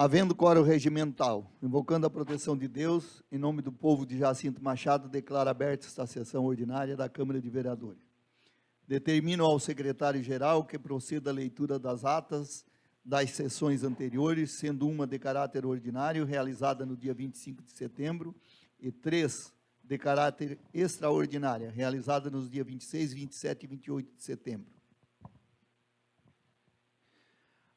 Havendo quórum regimental, invocando a proteção de Deus, em nome do povo de Jacinto Machado, declaro aberta esta sessão ordinária da Câmara de Vereadores. Determino ao secretário-geral que proceda a leitura das atas das sessões anteriores, sendo uma de caráter ordinário, realizada no dia 25 de setembro, e 3 de caráter extraordinária, realizada nos dias 26, 27 e 28 de setembro.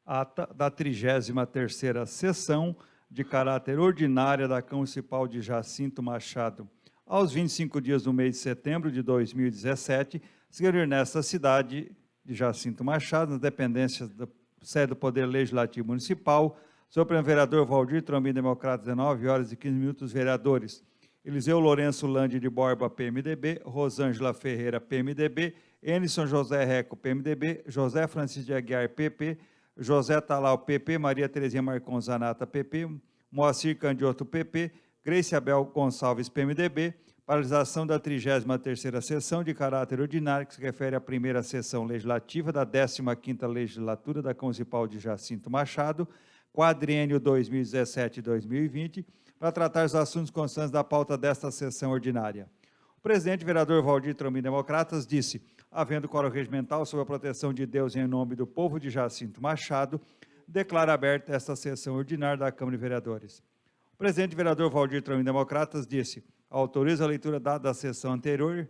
Ata da 33ª sessão de caráter ordinária da Câmara Municipal de Jacinto Machado. Aos 25 dias do mês de setembro de 2017, se reunir nesta cidade de Jacinto Machado, nas dependências da sede do Poder Legislativo Municipal, sobre o vereador Valdir Trombim, Democrata, 19 horas e 15 minutos, vereadores Eliseu Lourenço Lande de Borba, PMDB, Rosângela Ferreira, PMDB, Enison José Reco, PMDB, José Francisco de Aguiar, PP, José Talal, PP, Maria Terezinha Marcon Zanata, PP, Moacir Candioto, PP, Grace Abel Gonçalves, PMDB, paralisação da 33ª sessão de caráter ordinário, que se refere à primeira sessão legislativa da 15ª legislatura da Câmara Municipal de Jacinto Machado, quadriênio 2017-2020, para tratar os assuntos constantes da pauta desta sessão ordinária. O presidente, vereador Valdir Trombim, Democratas, disse: havendo quórum regimental sob a proteção de Deus em nome do povo de Jacinto Machado, declara aberta esta sessão ordinária da Câmara de Vereadores. O presidente, vereador Valdir Trombim, Democratas, disse: autoriza a leitura da sessão anterior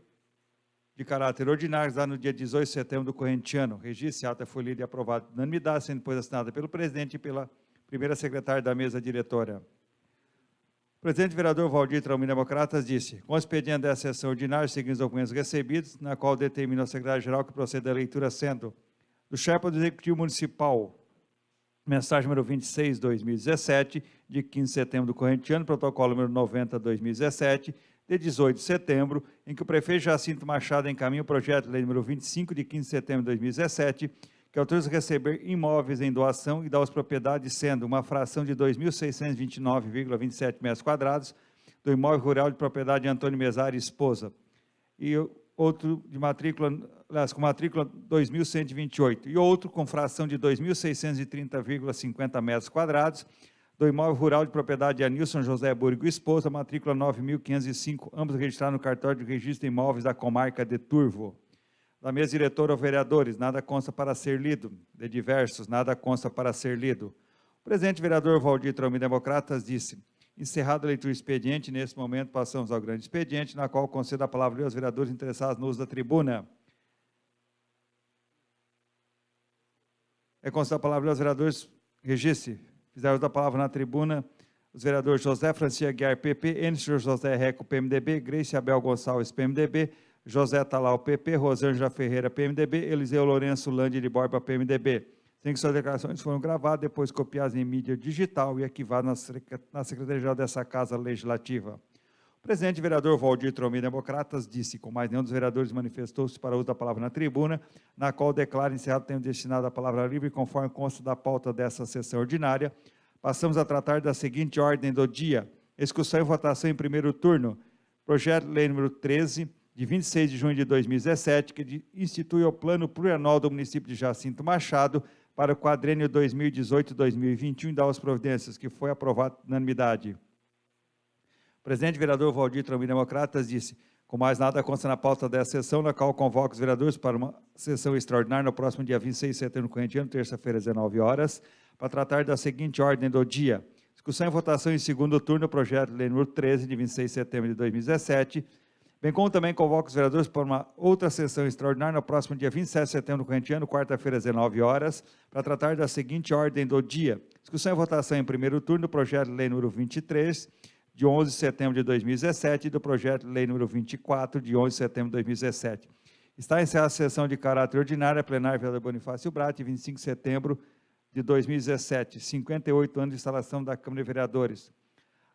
de caráter ordinário, dada no dia 18 de setembro do corrente ano. Registro, ata foi lida e aprovada por unanimidade, sendo depois assinada pelo presidente e pela primeira secretária da mesa diretora. O presidente vereador Valdir Trombim, Democratas, disse: com o expediente dessa sessão ordinária, seguindo os documentos recebidos, na qual determina o secretário-geral que proceda à leitura, sendo do chefe do Executivo Municipal, mensagem número 26, 2017, de 15 de setembro do corrente ano, protocolo número 90, 2017, de 18 de setembro, em que o prefeito Jacinto Machado encaminha o projeto de lei número 25, de 15 de setembro de 2017, que autoriza receber imóveis em doação e dar as propriedades, sendo uma fração de 2.629,27 metros quadrados do imóvel rural de propriedade de Antônio Mesari, esposa, e outro de matrícula, com matrícula 2.128, e outro com fração de 2.630,50 metros quadrados do imóvel rural de propriedade de Anilson José Burgo, esposa, matrícula 9.505, ambos registrados no cartório de registro de imóveis da comarca de Turvo. Da mesa diretora, vereadores, nada consta para ser lido. De diversos, nada consta para ser lido. O presidente vereador Valdir Trombim, Democratas, disse: encerrada a leitura do expediente, nesse momento passamos ao grande expediente, na qual concedo a palavra aos vereadores interessados no uso da tribuna. É concedida a palavra aos vereadores, registre, fizeram uso da palavra na tribuna, os vereadores José Francisco Aguiar, PP, Enison José Reco, PMDB, Grace Abel Gonçalves, PMDB, José Talal, PP, Rosângela Ferreira, PMDB, Eliseu Lourenço Lande de Borba, PMDB. Sem que suas declarações foram gravadas, depois copiadas em mídia digital e arquivadas na Secretaria-Geral dessa Casa Legislativa. O presidente vereador Valdir Trombim, Democratas, disse: com mais nenhum dos vereadores manifestou-se para o uso da palavra na tribuna, na qual declara encerrado o tempo destinado à palavra livre, conforme consta da pauta dessa sessão ordinária. Passamos a tratar da seguinte ordem do dia: discussão e votação em primeiro turno, projeto de lei número 13, de 26 de junho de 2017, que institui o Plano Plurianual do município de Jacinto Machado para o quadrênio 2018-2021 e dá as providências, que foi aprovado por unanimidade. O presidente vereador Valdir Trombim, Democratas, disse: com mais nada consta na pauta dessa sessão, na qual convoca os vereadores para uma sessão extraordinária no próximo dia 26 de setembro do corrente ano, terça-feira, às 19 horas, para tratar da seguinte ordem do dia: discussão e votação em segundo turno, projeto de lei número 13, de 26 de setembro de 2017, bem como também convoca os vereadores para uma outra sessão extraordinária no próximo dia 27 de setembro do corrente ano, quarta-feira, às 19 horas, para tratar da seguinte ordem do dia: discussão e votação em primeiro turno do projeto de lei número 23, de 11 de setembro de 2017, e do projeto de lei número 24, de 11 de setembro de 2017. Está encerrada a sessão de caráter ordinária, plenária, vereador Bonifácio Brat, 25 de setembro de 2017, 58 anos de instalação da Câmara de Vereadores.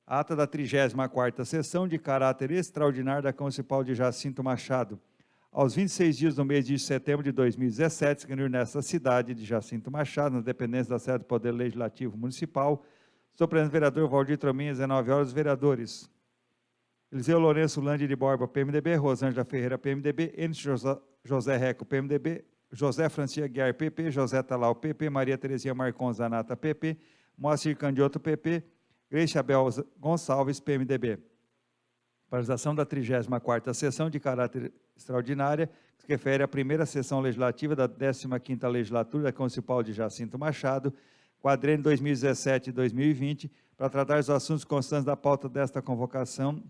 Ata da 34ª sessão de caráter extraordinário da Câmara Municipal de Jacinto Machado. Aos 26 dias do mês de setembro de 2017, se reuniu nesta cidade de Jacinto Machado, nas dependências da sede do Poder Legislativo Municipal, sob presidente do vereador Valdir Trombim, às 19 horas, os vereadores Eliseu Lourenço Lande de Borba, PMDB, Rosângela Ferreira, PMDB, Enison José Reco, PMDB, José Francisco Aguiar, PP, José Talal, PP, Maria Terezinha Marcon Zanata, PP, Moacir Candioto, PP, Greice Abel Gonçalves, PMDB. Paralisação da 34ª sessão de caráter extraordinária, que se refere à primeira sessão legislativa da 15ª legislatura da Câmara Municipal de Jacinto Machado, quadrênio 2017 e 2020, para tratar os assuntos constantes da pauta desta convocação.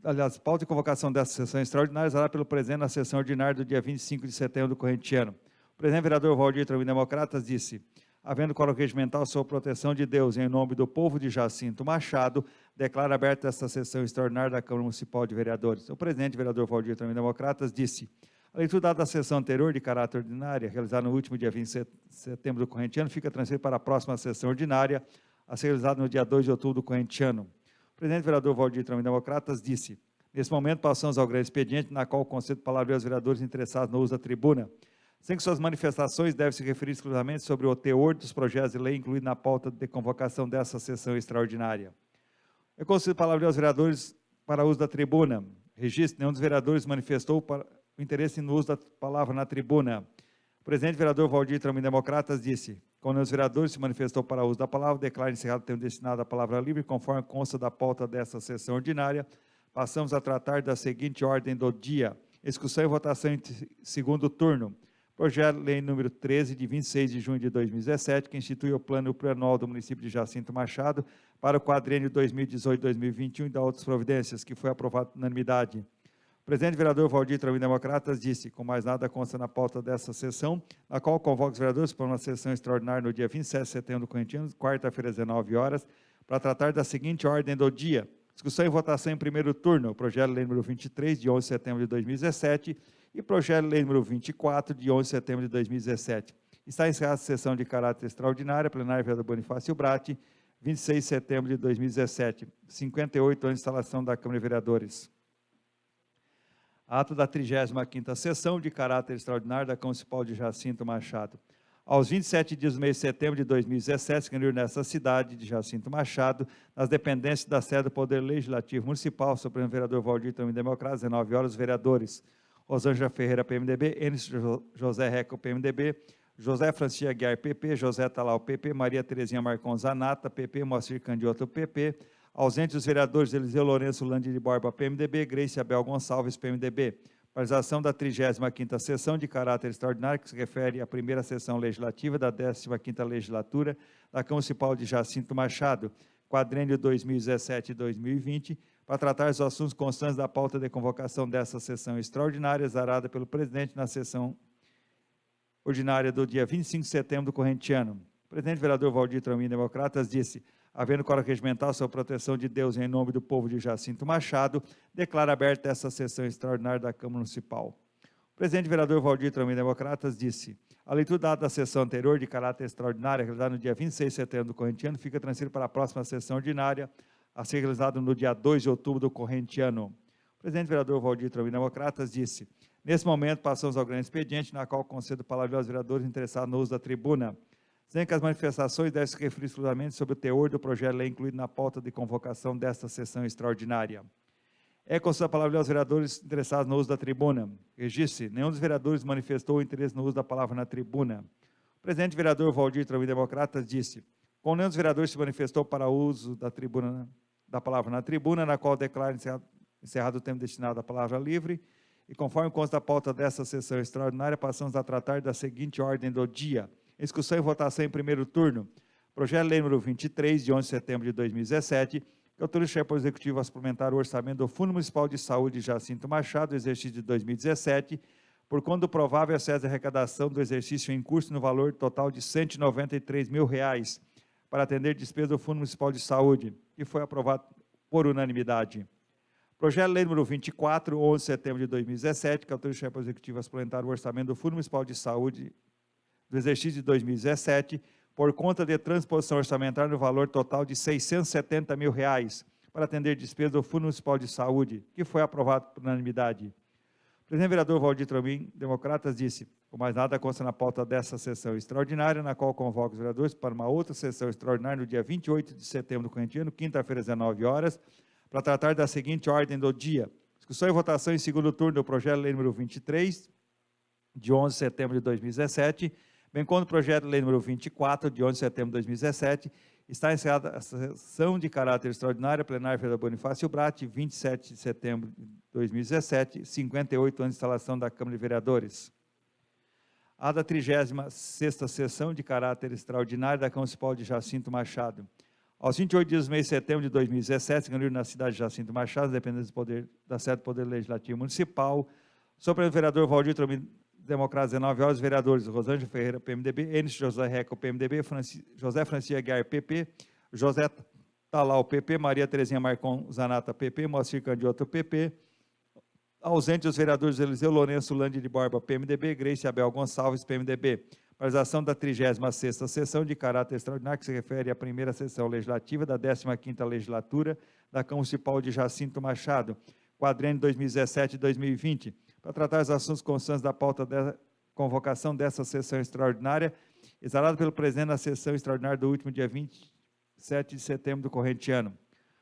Aliás, pauta de convocação dessa sessão extraordinária será pelo presidente na sessão ordinária do dia 25 de setembro do corrente ano. O presidente vereador Valdir Tromim Democratas disse: havendo quórum regimental sob proteção de Deus, em nome do povo de Jacinto Machado, declara aberta esta sessão extraordinária da Câmara Municipal de Vereadores. O presidente vereador Valdir Tromim Democratas disse: a leitura dada da sessão anterior de caráter ordinária, realizada no último dia 20 de setembro do corrente ano, fica transferida para a próxima sessão ordinária, a ser realizada no dia 2 de outubro do corrente ano. O presidente vereador Valdir Tromim Democratas disse: nesse momento passamos ao grande expediente, na qual concedo palavra aos vereadores interessados no uso da tribuna, sem que suas manifestações devem se referir exclusivamente sobre o teor dos projetos de lei incluídos na pauta de convocação dessa sessão extraordinária. Eu concedo palavra aos vereadores para uso da tribuna. Registro: nenhum dos vereadores manifestou o interesse no uso da palavra na tribuna. O presidente vereador Valdir Tromim Democratas disse: quando os vereadores se manifestou para o uso da palavra, declaro encerrado o tempo destinado à palavra livre, conforme consta da pauta dessa sessão ordinária. Passamos a tratar da seguinte ordem do dia: discussão e votação em segundo turno. Projeto de lei número 13, de 26 de junho de 2017, que institui o plano plurianual do município de Jacinto Machado para o quadrênio 2018-2021 e da outras providências, que foi aprovado por unanimidade. O presidente vereador Valdir Tromim Democratas disse: com mais nada consta na pauta dessa sessão, na qual convoca os vereadores para uma sessão extraordinária no dia 27 de setembro do corrente ano, quarta-feira, às 19 horas, para tratar da seguinte ordem do dia: discussão e votação em primeiro turno, projeto de lei número 23, de 11 de setembro de 2017, e projeto de lei número 24, de 11 de setembro de 2017. Está encerrada a sessão de caráter extraordinária, plenária vereador Bonifácio Bratti, 26 de setembro de 2017, 58 anos de instalação da Câmara de Vereadores. Ato da 35ª sessão de caráter extraordinário da Câmara Municipal de Jacinto Machado. Aos 27 dias do mês de setembro de 2017, se reuniu nesta cidade de Jacinto Machado, nas dependências da sede do Poder Legislativo Municipal, sobre o vereador Valdir Tromim Democratas, 19 horas, os vereadores Rosângela Ferreira, PMDB, Enes José Reco, PMDB, José Francisco Aguiar, PP, José Talal, PP, Maria Terezinha Marcon Zanata, PP, Moacir Candioto, PP, ausentes os vereadores Eliseu Lourenço Landi de Borba, PMDB, Greice Abel Gonçalves, PMDB. Paralisação da 35ª sessão de caráter extraordinário, que se refere à primeira sessão legislativa da 15ª legislatura da Câmara Municipal de Jacinto Machado, quadrênio 2017 e 2020, para tratar os assuntos constantes da pauta de convocação dessa sessão extraordinária, exarada pelo presidente na sessão ordinária do dia 25 de setembro do corrente ano. O presidente vereador Valdir Tromim Democratas disse: havendo quórum regimental sob proteção de Deus, em nome do povo de Jacinto Machado, declara aberta essa sessão extraordinária da Câmara Municipal. O presidente vereador Valdir Tromim Democratas disse: a leitura dada da sessão anterior de caráter extraordinário, realizada no dia 26 de setembro do corrente ano, fica transferida para a próxima sessão ordinária, a ser realizada no dia 2 de outubro do corrente ano. O presidente vereador Valdir Tromim Democratas disse: nesse momento passamos ao grande expediente, na qual concedo palavra aos vereadores interessados no uso da tribuna, sem que as manifestações devem se referir exclusivamente sobre o teor do projeto de lei incluído na pauta de convocação desta sessão extraordinária. É concedida a palavra aos vereadores interessados no uso da tribuna. Registe: nenhum dos vereadores manifestou o interesse no uso da palavra na tribuna. O presidente vereador Valdir Tromim Democratas disse: como nenhum dos vereadores se manifestou para o uso da tribuna, da palavra na tribuna, na qual declara encerrado o tempo destinado à palavra livre, e conforme consta da pauta dessa sessão extraordinária, passamos a tratar da seguinte ordem do dia: discussão e votação em primeiro turno, projeto de lei número 23, de 11 de setembro de 2017, que autoriza o chefe executivo a suplementar o orçamento do Fundo Municipal de Saúde Jacinto Machado, exercício de 2017, por conta do provável excesso de arrecadação do exercício em curso no valor total de R$ 193 mil, para atender despesas do Fundo Municipal de Saúde, que foi aprovado por unanimidade. Projeto de lei número 24, 11 de setembro de 2017, que autoriza o chefe executivo a suplementar o orçamento do Fundo Municipal de Saúde do exercício de 2017, por conta de transposição orçamentária no valor total de R$ 670 mil, para atender despesas do Fundo Municipal de Saúde, que foi aprovado por unanimidade. O presidente vereador Valdir Tromim Democratas disse: com mais nada consta na pauta dessa sessão extraordinária, na qual convoca os vereadores para uma outra sessão extraordinária no dia 28 de setembro do corrente ano, quinta-feira, às 19 horas, para tratar da seguinte ordem do dia: discussão e votação em segundo turno do projeto de lei número 23, de 11 de setembro de 2017, bem como o projeto de lei número 24, de 11 de setembro de 2017, está encerrada a sessão de caráter extraordinário plenária Federal Bonifácio Brat, 27 de setembro de 2017, 58 anos de instalação da Câmara de Vereadores. A da 36ª sessão de caráter extraordinário da Câmara Municipal de Jacinto Machado. Aos 28 dias do mês de setembro de 2017, reunido na cidade de Jacinto Machado, dependendo da sede do Poder Legislativo Municipal, sobre o vereador Valdir Tromino, Democratas, 19 horas, vereadores Rosângela Ferreira, PMDB, Enes José Reco, PMDB, José Francisco Aguiar, PP, José Talal, PP, Maria Terezinha Marcon Zanata, PP, Moacir Candioto, PP, ausente os vereadores Eliseu Lourenço Lande de Borba, PMDB, Grace Abel Gonçalves, PMDB. Realização da 36ª sessão de caráter extraordinário, que se refere à primeira sessão legislativa da 15ª legislatura da Câmara Municipal de Jacinto Machado, quadriênio 2017 e 2020, para tratar os assuntos constantes da pauta da convocação dessa sessão extraordinária, exalado pelo presidente na sessão extraordinária do último dia 27 de setembro do corrente ano.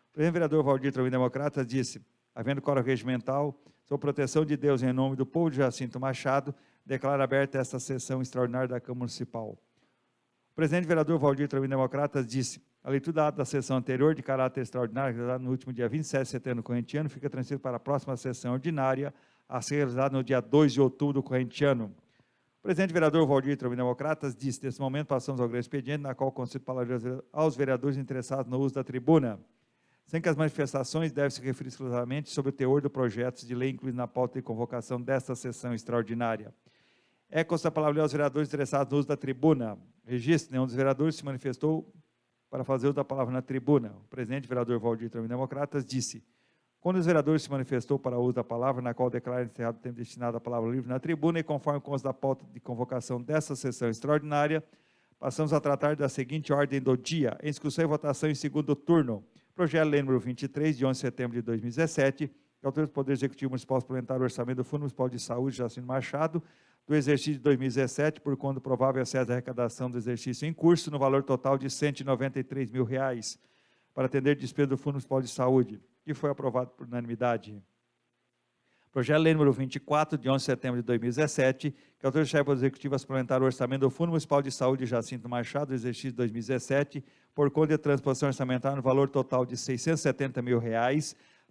O presidente vereador Valdir Tromino Democratas disse, havendo quórum regimental, sob proteção de Deus em nome do povo de Jacinto Machado, declara aberta esta sessão extraordinária da Câmara Municipal. O presidente vereador Valdir Tromino Democratas disse, a leitura da sessão anterior de caráter extraordinário, realizada no último dia 27 de setembro do corrente ano, fica transferida para a próxima sessão ordinária, a ser realizada no dia 2 de outubro do corrente ano. O presidente vereador Valdir Tromino Democratas disse, nesse momento passamos ao grande expediente, na qual concedo palavras aos vereadores interessados no uso da tribuna, sem que as manifestações devem se referir exclusivamente sobre o teor do projeto de lei incluído na pauta de convocação desta sessão extraordinária. É consta a palavra aos vereadores interessados no uso da tribuna. Registro, nenhum dos vereadores se manifestou para fazer uso da palavra na tribuna. O presidente vereador Valdir Tromino Democratas disse, quando os vereadores se manifestou para o uso da palavra, na qual declara encerrado o tempo destinado à palavra livre na tribuna, e conforme consta da pauta de convocação dessa sessão extraordinária, passamos a tratar da seguinte ordem do dia, em discussão e votação em segundo turno. Projeto de lei número 23, de 11 de setembro de 2017, que autoriza o Poder Executivo Municipal a suplementar o orçamento do Fundo Municipal de Saúde, Jacinto Machado, do exercício de 2017, por conta do provável excesso da arrecadação do exercício em curso, no valor total de R$ 193 mil, para atender despesa do Fundo Municipal de Saúde, que foi aprovado por unanimidade. Projeto de lei número 24, de 11 de setembro de 2017, que autoriza o chefe do Executivo a suplementar o orçamento do Fundo Municipal de Saúde Jacinto Machado, do exercício de 2017, por conta de transposição orçamentária no valor total de R$ 670 mil,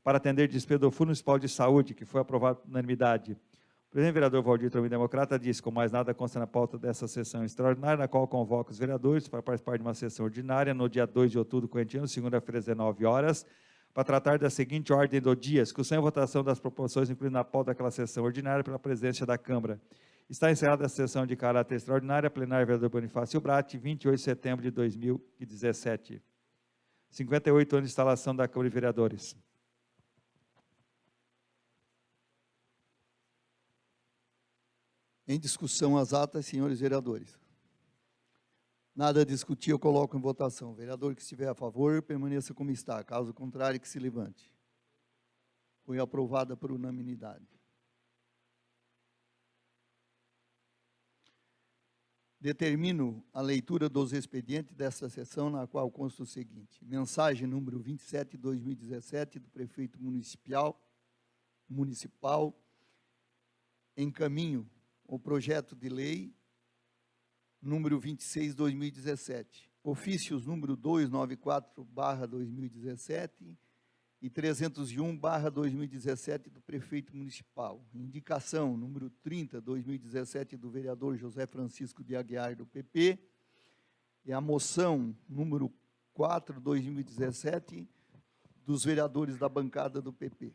para atender despesa do Fundo Municipal de Saúde, que foi aprovado por unanimidade. O presidente vereador Valdir Tromino Democrata disse, com mais nada consta na pauta dessa sessão extraordinária, na qual convoca os vereadores para participar de uma sessão ordinária no dia 2 de outubro do corrente ano, segunda-feira, às 19 horas, para tratar da seguinte ordem do dia, discussão e votação das proposições incluídas na pauta daquela sessão ordinária pela presidência da Câmara. Está encerrada a sessão de caráter extraordinária, plenária vereador Bonifácio Brat, 28 de setembro de 2017. 58 anos de instalação da Câmara de Vereadores. Em discussão as atas, senhores vereadores. Nada a discutir, eu coloco em votação. Vereador que estiver a favor, permaneça como está. Caso contrário, que se levante. Foi aprovada por unanimidade. Determino a leitura dos expedientes desta sessão, na qual consta o seguinte. Mensagem número 27 de 2017 do prefeito municipal, encaminho o projeto de lei número 26 de 2017. Ofícios número 294/2017 e 301/2017 do prefeito municipal. Indicação número 30/2017 do vereador José Francisco de Aguiar, do PP. E a moção número 4/2017 dos vereadores da bancada do PP.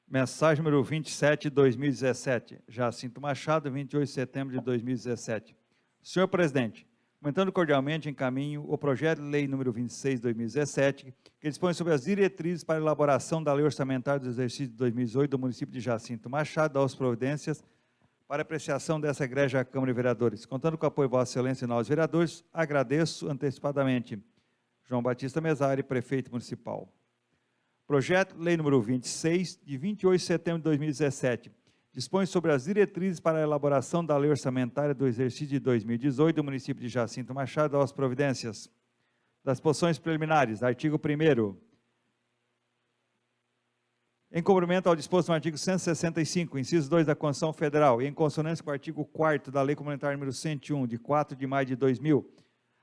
Mensagem número 27 de 2017. Jacinto Machado, 28 de setembro de 2017. Senhor presidente, comentando cordialmente, encaminho o projeto de lei número 26 de 2017, que dispõe sobre as diretrizes para a elaboração da lei orçamentária do exercício de 2018 do município de Jacinto Machado, das providências para apreciação dessa egrégia Câmara de Vereadores. Contando com o apoio de Vossa Excelência e nós, vereadores, agradeço antecipadamente. João Batista Mesari, prefeito municipal. Projeto de lei número 26, de 28 de setembro de 2017, dispõe sobre as diretrizes para a elaboração da lei orçamentária do exercício de 2018 do município de Jacinto Machado, às providências. Das posições preliminares, artigo 1º. Em cumprimento ao disposto no artigo 165, inciso 2 da Constituição Federal, e em consonância com o artigo 4º da Lei Complementar número 101, de 4 de maio de 2000,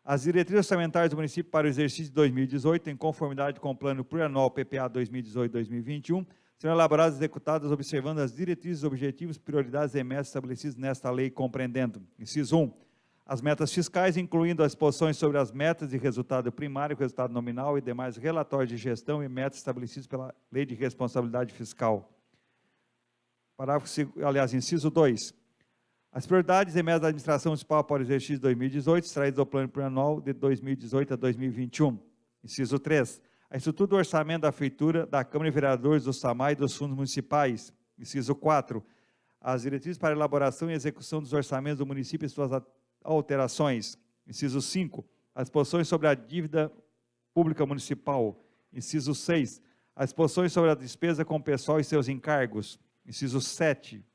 as diretrizes orçamentárias do município para o exercício de 2018, em conformidade com o Plano Plurianual PPA 2018-2021, serão elaboradas e executadas observando as diretrizes, objetivos, prioridades e metas estabelecidos nesta lei, compreendendo, inciso 1, as metas fiscais, incluindo as disposições sobre as metas de resultado primário, resultado nominal e demais relatórios de gestão e metas estabelecidos pela Lei de Responsabilidade Fiscal. Inciso 2. As prioridades e metas da administração municipal para o exercício de 2018, extraídas do Plano Plurianual de 2018 a 2021. Inciso 3. A estrutura do orçamento da Feitura, da Câmara de Vereadores, do SAMAI e dos fundos municipais. Inciso 4. As diretrizes para elaboração e execução dos orçamentos do município e suas alterações. Inciso 5. As disposições sobre a dívida pública municipal. Inciso 6. As disposições sobre a despesa com o pessoal e seus encargos. Inciso 7.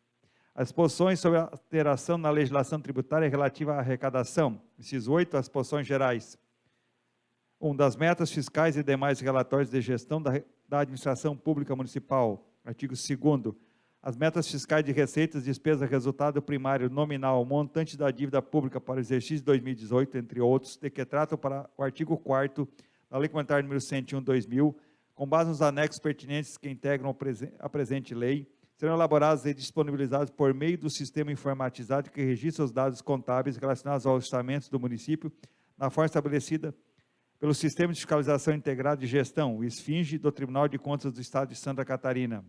As disposições sobre a alteração na legislação tributária relativa à arrecadação. Inciso 8. As disposições gerais. 1. Das metas fiscais e demais relatórios de gestão da administração pública municipal. Artigo 2º. As metas fiscais de receitas, despesas, resultado primário, nominal, montante da dívida pública para o exercício de 2018, entre outros, de que tratam para o artigo 4º da Lei Complementar número 101/2000, com base nos anexos pertinentes que integram a presente lei, serão elaboradas e disponibilizadas por meio do sistema informatizado que registra os dados contábeis relacionados aos orçamentos do município, na forma estabelecida pelo Sistema de Fiscalização Integrado de Gestão, o SFINGE, do Tribunal de Contas do Estado de Santa Catarina.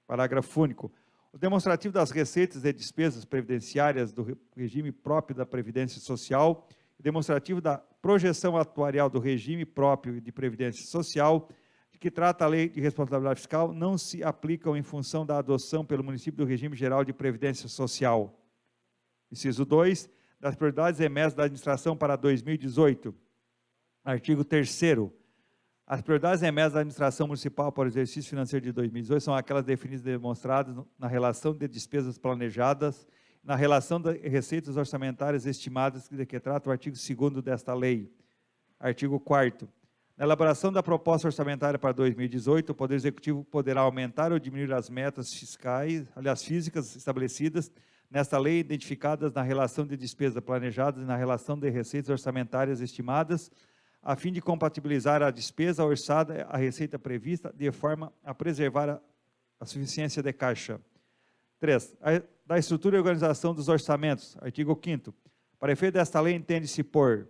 Parágrafo único. O demonstrativo das receitas e despesas previdenciárias do regime próprio da Previdência Social, o demonstrativo da projeção atuarial do regime próprio de Previdência Social, de que trata a Lei de Responsabilidade Fiscal, não se aplicam em função da adoção pelo município do regime geral de Previdência Social. Inciso 2. Das prioridades e metas da administração para 2018. Artigo 3º. As prioridades e metas da administração municipal para o exercício financeiro de 2018 são aquelas definidas e demonstradas na relação de despesas planejadas, na relação de receitas orçamentárias estimadas, de que trata o artigo 2º desta lei. Artigo 4º. Na elaboração da proposta orçamentária para 2018, o Poder Executivo poderá aumentar ou diminuir as metas fiscais, aliás, físicas estabelecidas nesta lei, identificadas na relação de despesas planejadas e na relação de receitas orçamentárias estimadas, a fim de compatibilizar a despesa orçada à receita prevista, de forma a preservar a suficiência de caixa. 3. Da estrutura e organização dos orçamentos. Artigo 5º. Para efeito desta lei, entende-se por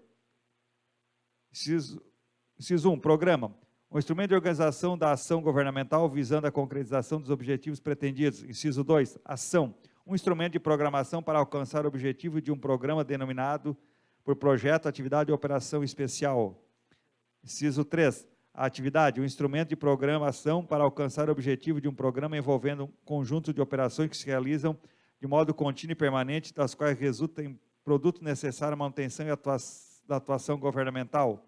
inciso 1, programa, um instrumento de organização da ação governamental visando a concretização dos objetivos pretendidos. Inciso 2, ação, um instrumento de programação para alcançar o objetivo de um programa denominado por projeto, atividade ou operação especial. Inciso 3, a atividade, um instrumento de programação para alcançar o objetivo de um programa envolvendo um conjunto de operações que se realizam de modo contínuo e permanente, das quais resulta em produto necessário à manutenção e da atuação governamental.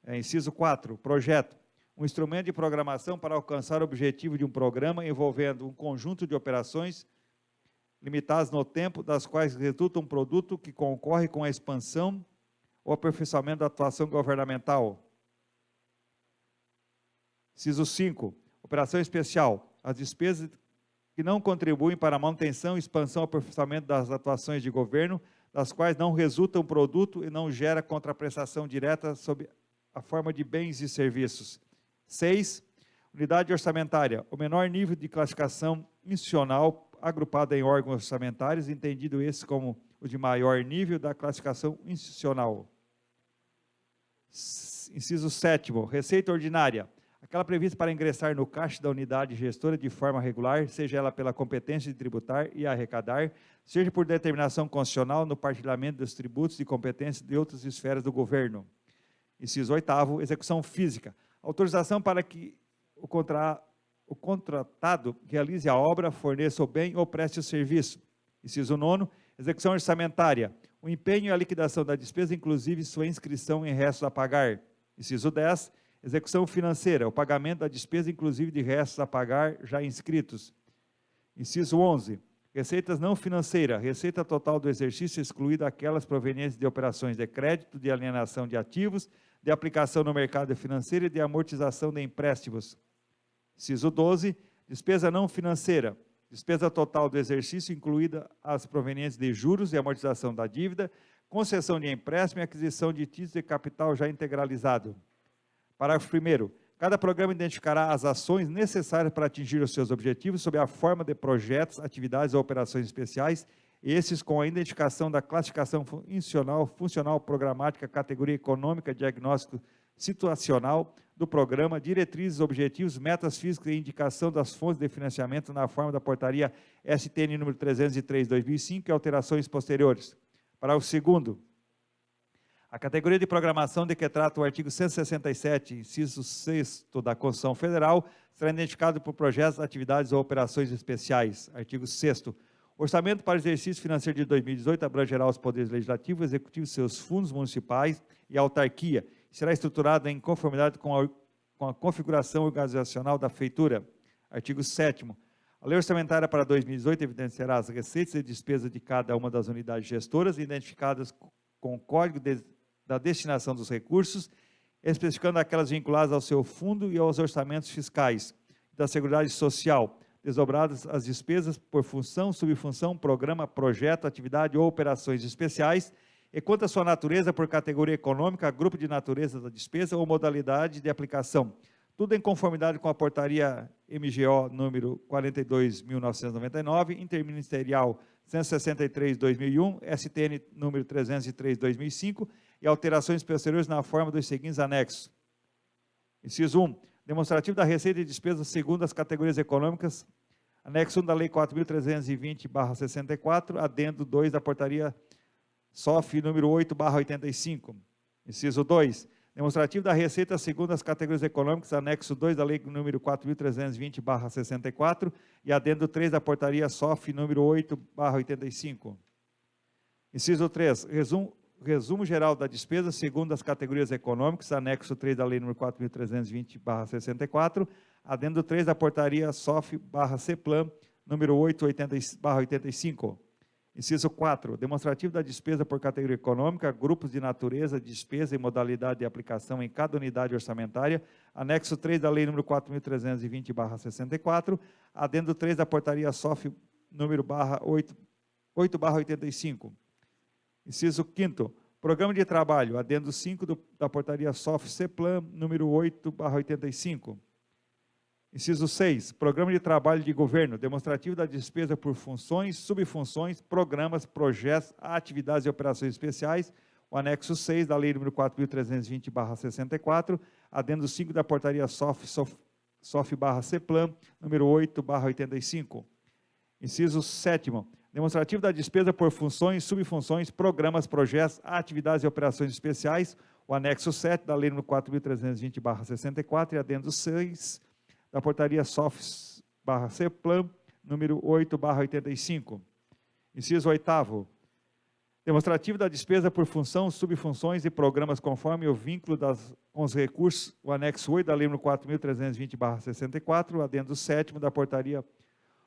Inciso 4, projeto, um instrumento de programação para alcançar o objetivo de um programa envolvendo um conjunto de operações limitadas no tempo, das quais resulta um produto que concorre com a expansão ou aperfeiçoamento da atuação governamental. Inciso 5, operação especial, as despesas que não contribuem para a manutenção, expansão ou aperfeiçoamento das atuações de governo, das quais não resulta um produto e não gera contraprestação direta sob a forma de bens e serviços. 6, unidade orçamentária, o menor nível de classificação institucional agrupada em órgãos orçamentários, entendido esse como o de maior nível da classificação institucional. Inciso 7º, receita ordinária, aquela prevista para ingressar no caixa da unidade gestora de forma regular, seja ela pela competência de tributar e arrecadar, seja por determinação constitucional no partilhamento dos tributos de competência de outras esferas do governo. Inciso 8º, execução física, autorização para que o contratado realize a obra, forneça o bem ou preste o serviço. Inciso 9º, execução orçamentária, o empenho e a liquidação da despesa, inclusive sua inscrição em restos a pagar. Inciso 10, execução financeira, o pagamento da despesa, inclusive de restos a pagar já inscritos. Inciso 11, receitas não financeiras, receita total do exercício, excluída aquelas provenientes de operações de crédito, de alienação de ativos, de aplicação no mercado financeiro e de amortização de empréstimos. Inciso 12, Despesa não financeira. Despesa total do exercício, incluída as provenientes de juros e amortização da dívida, concessão de empréstimo e aquisição de títulos de capital já integralizado. Parágrafo 1º. Cada programa identificará as ações necessárias para atingir os seus objetivos sob a forma de projetos, atividades ou operações especiais, esses com a identificação da classificação funcional, programática, categoria econômica, diagnóstico situacional do programa, diretrizes, objetivos, metas físicas e indicação das fontes de financiamento na forma da portaria STN número 303/2005 e alterações posteriores. Parágrafo 2º. A categoria de programação de que trata o artigo 167, inciso 6º da Constituição Federal, será identificado por projetos, atividades ou operações especiais. Artigo 6º. Orçamento para o exercício financeiro de 2018 abrangerá os poderes legislativo, executivo, seus fundos municipais e autarquia. Será estruturado em conformidade com a configuração organizacional da feitura. Artigo 7º. A lei orçamentária para 2018 evidenciará as receitas e despesas de cada uma das unidades gestoras, identificadas com o código da destinação dos recursos, especificando aquelas vinculadas ao seu fundo e aos orçamentos fiscais da Seguridade Social, desdobradas as despesas por função, subfunção, programa, projeto, atividade ou operações especiais, e quanto à sua natureza por categoria econômica, grupo de natureza da despesa ou modalidade de aplicação. Tudo em conformidade com a portaria MGO número 42.1999, interministerial 163/2001, STN número 303/2005 e alterações posteriores na forma dos seguintes anexos. Inciso 1. Demonstrativo da receita e despesa segundo as categorias econômicas, anexo 1 da Lei 4.320/64, adendo 2 da portaria SOF número 8/85. Inciso 2. Demonstrativo da receita segundo as categorias econômicas, anexo 2 da Lei número 4.320/64 e adendo 3 da portaria SOF número 8/85. Inciso 3. Resumo geral da despesa segundo as categorias econômicas, anexo 3 da Lei número 4.320/64, adendo 3 da portaria SOF/CEPLAN número 8/85. Inciso 4. Demonstrativo da despesa por categoria econômica, grupos de natureza, despesa e modalidade de aplicação em cada unidade orçamentária, anexo 3 da Lei número 4.320/64, adendo 3 da portaria SOF número 8/85. Inciso 5º. Programa de trabalho, adendo 5 da portaria SOF-CEPLAN número 8/85. Inciso 6. Programa de trabalho de governo, demonstrativo da despesa por funções, subfunções, programas, projetos, atividades e operações especiais, o anexo 6 da Lei nº 4.320/64, adendo 5 da portaria SOF/CEPLAN, número 8/85. Inciso 7º. Demonstrativo da despesa por funções, subfunções, programas, projetos, atividades e operações especiais, o anexo 7 da Lei nº 4.320/64 e adendo 6 da portaria SOF/CEPLAN, número 8/85. Inciso 8º. Demonstrativo da despesa por função, subfunções e programas conforme o vínculo com os recursos, o anexo 8 da Lei nº 4.320/64, adendo 7º da portaria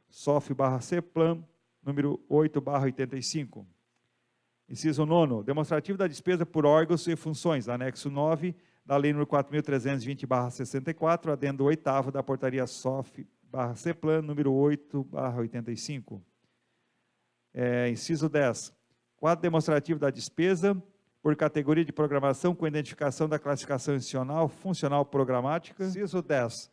SOF/CEPLAN, número 8/85. Inciso 9º. Demonstrativo da despesa por órgãos e funções, anexo 9 da Lei nº 4.320/64, adendo 8º da portaria SOF/CEPLAN, número 8/85. Inciso 10. Quadro demonstrativo da despesa por categoria de programação com identificação da classificação institucional, funcional, programática. Inciso 10.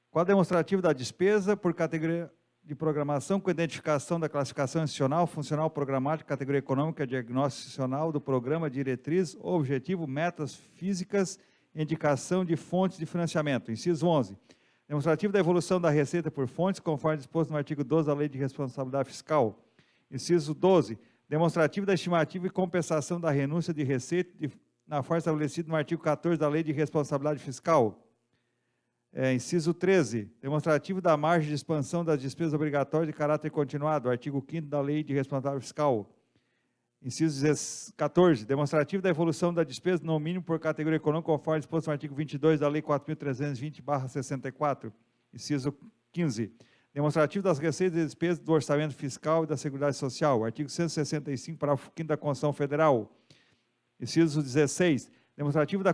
Quadro demonstrativo da despesa por categoria de programação com identificação da classificação institucional, funcional, programática, categoria econômica, diagnóstico institucional do programa, diretriz, objetivo, metas físicas, indicação de fontes de financiamento. Inciso 11. Demonstrativo da evolução da receita por fontes, conforme disposto no artigo 12 da Lei de Responsabilidade Fiscal. Inciso 12. Demonstrativo da estimativa e compensação da renúncia de receita na forma estabelecida no artigo 14 da Lei de Responsabilidade Fiscal. Inciso 13. Demonstrativo da margem de expansão das despesas obrigatórias de caráter continuado, artigo 5º da Lei de Responsabilidade Fiscal. Inciso 14. Demonstrativo da evolução da despesa no mínimo por categoria econômica, conforme disposto no artigo 22 da Lei 4.320/64. Inciso 15. Demonstrativo das receitas e despesas do orçamento fiscal e da Seguridade Social, artigo 165, parágrafo 5º da Constituição Federal. Inciso 16. Demonstrativo da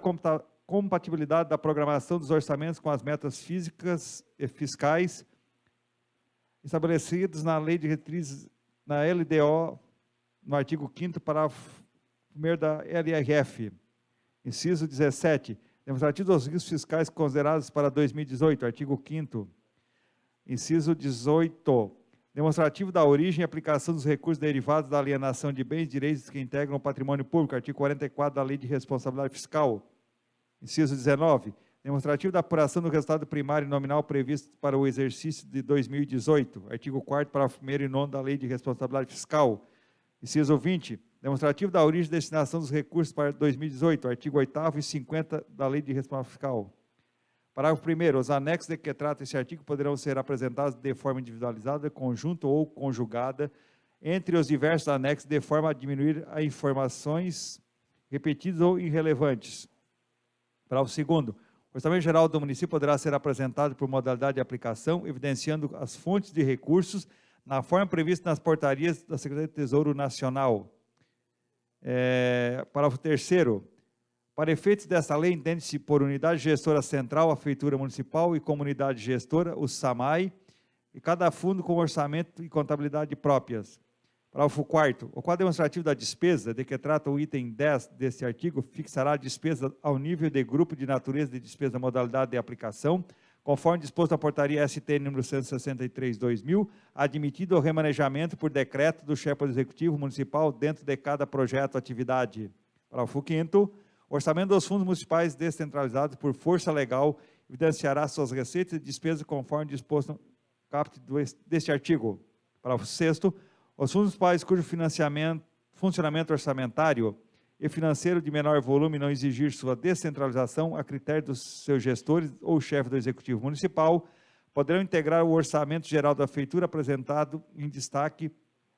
compatibilidade da programação dos orçamentos com as metas físicas e fiscais estabelecidos na Lei de Diretrizes, na LDO, no artigo 5º, parágrafo 1º da LRF. Inciso 17, demonstrativo dos riscos fiscais considerados para 2018, artigo 5º. Inciso 18, demonstrativo da origem e aplicação dos recursos derivados da alienação de bens e direitos que integram o patrimônio público, artigo 44 da Lei de Responsabilidade Fiscal. Inciso 19, demonstrativo da apuração do resultado primário e nominal previsto para o exercício de 2018, artigo 4º, parágrafo 1º e 9º da Lei de Responsabilidade Fiscal. Inciso 20, demonstrativo da origem e destinação dos recursos para 2018, artigo 8º e 50 da Lei de Responsabilidade Fiscal. Parágrafo 1º, os anexos de que trata esse artigo poderão ser apresentados de forma individualizada, conjunta ou conjugada entre os diversos anexos, de forma a diminuir as informações repetidas ou irrelevantes. Parágrafo 2º, o Orçamento Geral do Município poderá ser apresentado por modalidade de aplicação, evidenciando as fontes de recursos na forma prevista nas portarias da Secretaria do Tesouro Nacional. Parágrafo 3º, para efeitos dessa lei, entende-se por unidade gestora central a Feitura Municipal e comunidade gestora, o SAMAI, e cada fundo com orçamento e contabilidade próprias. Parágrafo 4º, o quadro demonstrativo da despesa, de que trata o item 10 deste artigo, fixará a despesa ao nível de grupo de natureza de despesa modalidade de aplicação, conforme disposto na portaria ST número 163/2000, admitido o remanejamento por decreto do chefe do Executivo Municipal dentro de cada projeto ou atividade. Parágrafo 5º, o orçamento dos fundos municipais descentralizados por força legal evidenciará suas receitas e despesas conforme disposto no caput deste artigo. Parágrafo 6º, os fundos municipais cujo funcionamento orçamentário e financeiro de menor volume não exigir sua descentralização a critério dos seus gestores ou chefe do Executivo Municipal, poderão integrar o orçamento geral da Feitura apresentado em destaque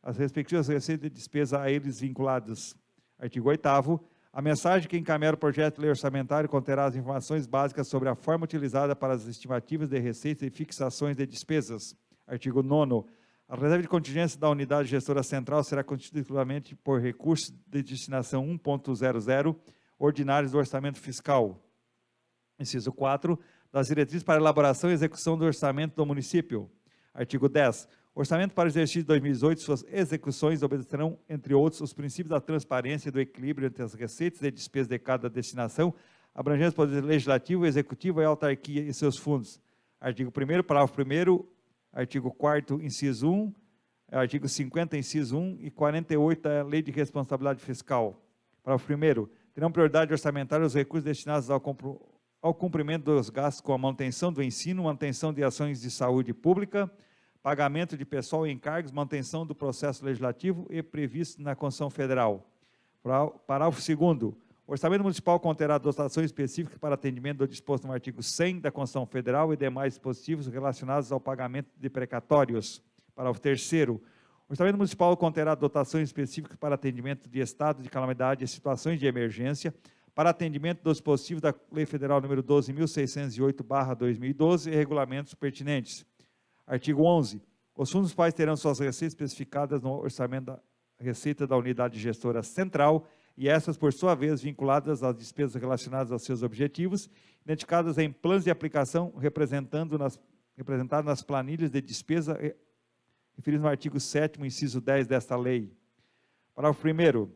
as respectivas receitas e despesas a eles vinculadas. Artigo 8º, a mensagem que encaminhar o projeto de lei orçamentário conterá as informações básicas sobre a forma utilizada para as estimativas de receitas e fixações de despesas. Artigo 9º, a reserva de contingência da unidade gestora central será constituída exclusivamente por recursos de destinação 1.00, ordinários do orçamento fiscal. Inciso 4, das diretrizes para elaboração e execução do orçamento do município. Artigo 10, o orçamento para o exercício de 2018 e suas execuções obedecerão, entre outros, os princípios da transparência e do equilíbrio entre as receitas e despesas de cada destinação, abrangendo o poder legislativo, executivo e autarquia e seus fundos. Artigo 1º, parágrafo 1º, artigo 4º, inciso 1, artigo 50, inciso 1 e 48 da Lei de Responsabilidade Fiscal. Parágrafo 1º, terão prioridade orçamentária os recursos destinados ao cumprimento dos gastos com a manutenção do ensino, manutenção de ações de saúde pública, pagamento de pessoal e encargos, manutenção do processo legislativo e previsto na Constituição Federal. Parágrafo 2º, o orçamento municipal conterá dotações específicas para atendimento do disposto no artigo 100 da Constituição Federal e demais dispositivos relacionados ao pagamento de precatórios. Parágrafo 3º, o orçamento municipal conterá dotações específicas para atendimento de estado de calamidade e situações de emergência, para atendimento dos dispositivos da Lei Federal número 12.608/2012 e regulamentos pertinentes. Artigo 11. Os fundos municipais terão suas receitas especificadas no orçamento da receita da unidade gestora central e essas, por sua vez, vinculadas às despesas relacionadas aos seus objetivos, identificadas em planos de aplicação representadas nas planilhas de despesa referidos no artigo 7º, inciso 10 desta lei. Parágrafo 1º.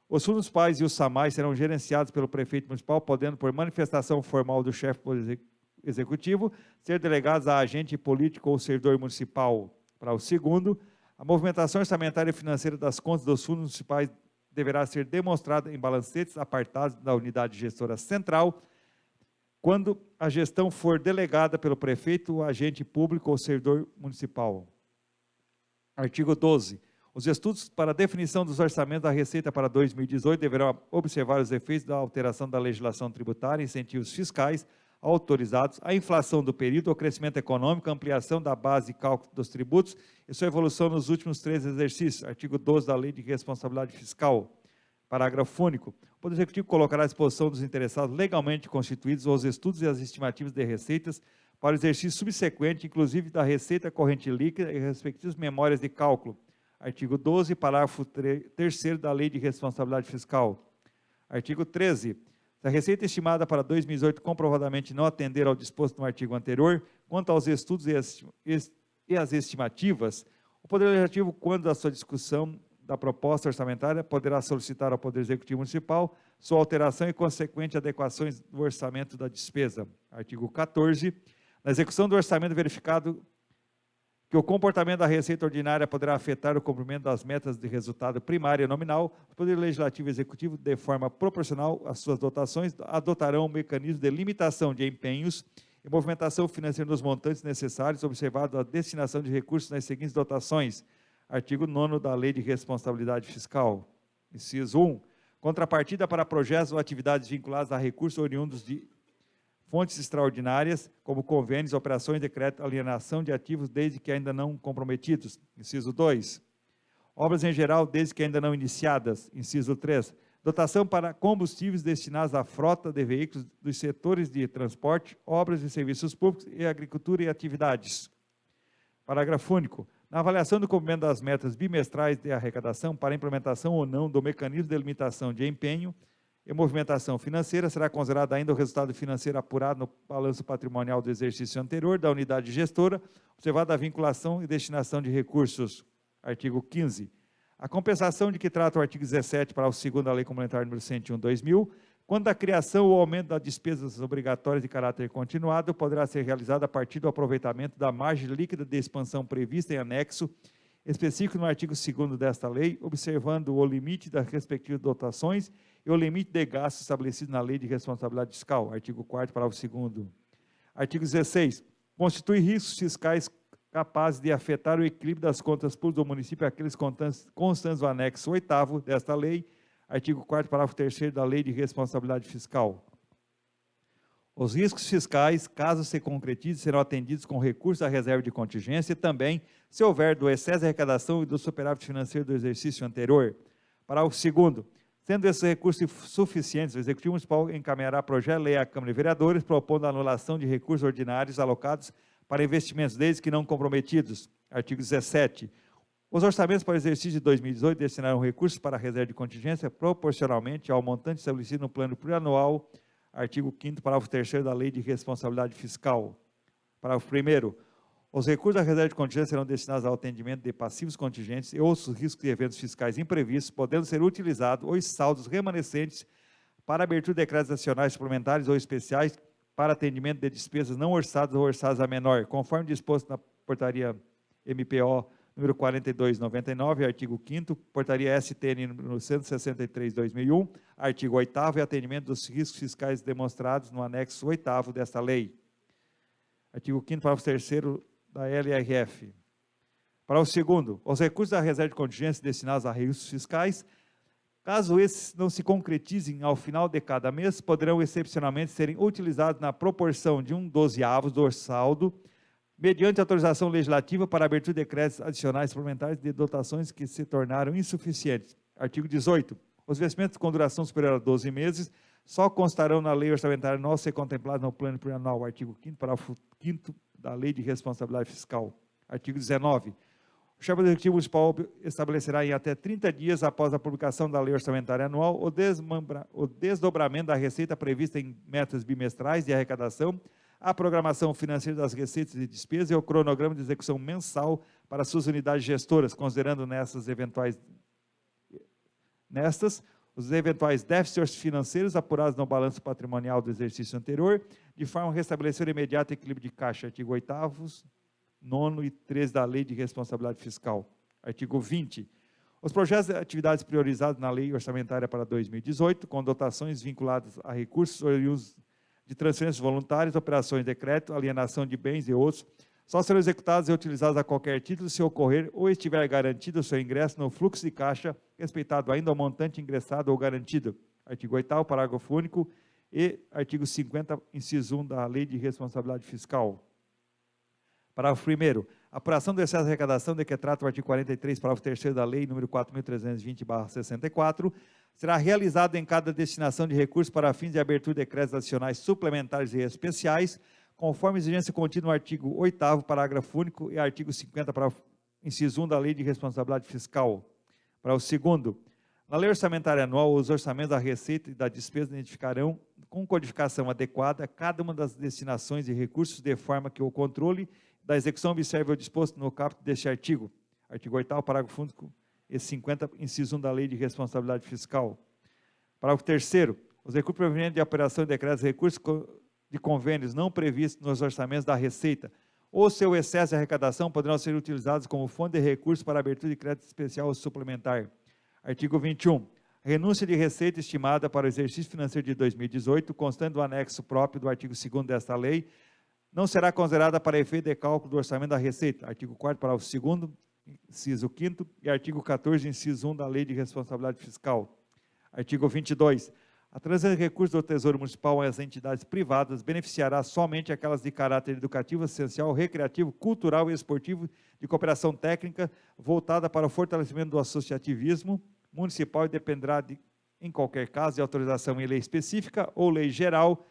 Os fundos municipais e os SAMAI serão gerenciados pelo prefeito municipal, podendo, por manifestação formal do chefe do executivo, ser delegados a agente político ou servidor municipal. Para o 2º, a movimentação orçamentária e financeira das contas dos fundos municipais deverá ser demonstrada em balancetes apartados da unidade gestora central, quando a gestão for delegada pelo prefeito, o agente público ou servidor municipal. Artigo 12. Os estudos para definição dos orçamentos da Receita para 2018 deverão observar os efeitos da alteração da legislação tributária, incentivos fiscais, autorizados, a inflação do período, o crescimento econômico, a ampliação da base de cálculo dos tributos e sua evolução nos últimos 3 exercícios. Artigo 12 da Lei de Responsabilidade Fiscal. Parágrafo único. O Poder Executivo colocará à disposição dos interessados legalmente constituídos os estudos e as estimativas de receitas para o exercício subsequente, inclusive da receita corrente líquida e respectivas memórias de cálculo. Artigo 12, parágrafo 3º da Lei de Responsabilidade Fiscal. Artigo 13. Se a receita estimada para 2018 comprovadamente não atender ao disposto no artigo anterior, quanto aos estudos e e as estimativas, o Poder Legislativo, quando da sua discussão da proposta orçamentária, poderá solicitar ao Poder Executivo Municipal sua alteração e consequente adequações do orçamento da despesa. Artigo 14. Na execução do orçamento verificado que o comportamento da receita ordinária poderá afetar o cumprimento das metas de resultado primário e nominal, o Poder Legislativo e Executivo, de forma proporcional às suas dotações, adotarão um mecanismo de limitação de empenhos e movimentação financeira nos montantes necessários, observado a destinação de recursos nas seguintes dotações. Artigo 9º da Lei de Responsabilidade Fiscal. Inciso 1. Contrapartida para projetos ou atividades vinculadas a recursos oriundos de fontes extraordinárias, como convênios, operações de crédito, alienação de ativos, desde que ainda não comprometidos. Inciso 2. Obras em geral, desde que ainda não iniciadas. Inciso 3. Dotação para combustíveis destinados à frota de veículos dos setores de transporte, obras e serviços públicos e agricultura e atividades. Parágrafo único. Na avaliação do cumprimento das metas bimestrais de arrecadação para implementação ou não do mecanismo de limitação de empenho e movimentação financeira, será considerado ainda o resultado financeiro apurado no balanço patrimonial do exercício anterior da unidade gestora, observada a vinculação e destinação de recursos. Artigo 15. A compensação de que trata o artigo 17, parágrafo 2º da Lei Complementar nº 101/2000, quando a criação ou aumento das despesas obrigatórias de caráter continuado, poderá ser realizada a partir do aproveitamento da margem líquida de expansão prevista em anexo específico no artigo 2º desta lei, observando o limite das respectivas dotações e o limite de gastos estabelecido na Lei de Responsabilidade Fiscal, artigo 4º, parágrafo 2º. Artigo 16. Constitui riscos fiscais capazes de afetar o equilíbrio das contas públicas do município, aqueles constantes do anexo 8º desta lei, artigo 4º, parágrafo 3º da Lei de Responsabilidade Fiscal. Os riscos fiscais, caso se concretizem, serão atendidos com recurso à reserva de contingência e também, se houver do excesso de arrecadação e do superávit financeiro do exercício anterior. Parágrafo 2º. Sendo esses recursos suficientes, o Executivo Municipal encaminhará projeto de lei à Câmara de Vereadores, propondo a anulação de recursos ordinários alocados para investimentos, desde que não comprometidos. Artigo 17. Os orçamentos para o exercício de 2018 destinarão recursos para a reserva de contingência proporcionalmente ao montante estabelecido no plano plurianual, artigo 5º, parágrafo 3º da Lei de Responsabilidade Fiscal. Parágrafo 1º. Os recursos da reserva de contingência serão destinados ao atendimento de passivos contingentes e outros riscos de eventos fiscais imprevistos, podendo ser utilizados os saldos remanescentes para abertura de créditos nacionais suplementares ou especiais para atendimento de despesas não orçadas ou orçadas a menor, conforme disposto na portaria MPO número 42/99, artigo 5º, portaria STN número 163/2001, artigo 8º, e atendimento dos riscos fiscais demonstrados no anexo 8º desta lei. Artigo 5º, parágrafo 3º da LRF. Parágrafo 2º. Os recursos da reserva de contingência destinados a riscos fiscais, caso esses não se concretizem ao final de cada mês, poderão excepcionalmente serem utilizados na proporção de 1/12 do saldo, mediante autorização legislativa para abertura de créditos adicionais suplementares de dotações que se tornaram insuficientes. Artigo 18. Os vencimentos com duração superior a 12 meses só constarão na lei orçamentária anual se contemplados no plano plurianual, artigo 5º, parágrafo 5º da Lei de Responsabilidade Fiscal. Artigo 19. O chefe do Executivo Municipal estabelecerá em até 30 dias após a publicação da lei orçamentária anual o desdobramento da receita prevista em metas bimestrais de arrecadação, a programação financeira das receitas e despesas e o cronograma de execução mensal para suas unidades gestoras, considerando os eventuais déficits financeiros apurados no balanço patrimonial do exercício anterior, de forma a restabelecer o imediato equilíbrio de caixa, artigo 8º, 9º e 13 da Lei de Responsabilidade Fiscal. Artigo 20. Os projetos de atividades priorizados na Lei Orçamentária para 2018, com dotações vinculadas a recursos oriundos de transferências voluntárias, operações de crédito, alienação de bens e outros, só serão executados e utilizados a qualquer título se ocorrer ou estiver garantido o seu ingresso no fluxo de caixa, respeitado ainda o montante ingressado ou garantido. Artigo 8º, parágrafo único e artigo 50, inciso 1 da Lei de Responsabilidade Fiscal. Parágrafo 1º. A apuração do excesso de arrecadação de que trata o artigo 43, parágrafo 3º da Lei nº 4.320/64, será realizado em cada destinação de recursos para fins de abertura de créditos adicionais suplementares e especiais, conforme exigência contida no artigo 8º, parágrafo único e artigo 50, parágrafo inciso 1 da Lei de Responsabilidade Fiscal. Parágrafo 2º. Na lei orçamentária anual, os orçamentos da receita e da despesa identificarão, com codificação adequada, cada uma das destinações e recursos, de forma que o controle da execução observe o disposto no caput deste artigo. Artigo 8º, parágrafo único e 50, inciso 1 da Lei de Responsabilidade Fiscal. Parágrafo 3º. Os recursos provenientes de operação de decretos, recursos de convênios não previstos nos orçamentos da Receita ou seu excesso de arrecadação poderão ser utilizados como fonte de recursos para abertura de crédito especial ou suplementar. Artigo 21. Renúncia de receita estimada para o exercício financeiro de 2018, constante do anexo próprio do artigo 2º desta lei, não será considerada para efeito de cálculo do orçamento da Receita. Artigo 4º, parágrafo 2º, inciso 5º e artigo 14, inciso 1 da Lei de Responsabilidade Fiscal. Artigo 22. A transferência de recursos do Tesouro Municipal às entidades privadas beneficiará somente aquelas de caráter educativo, essencial, recreativo, cultural e esportivo, de cooperação técnica, voltada para o fortalecimento do associativismo municipal e dependerá, em qualquer caso, de autorização em lei específica ou lei geral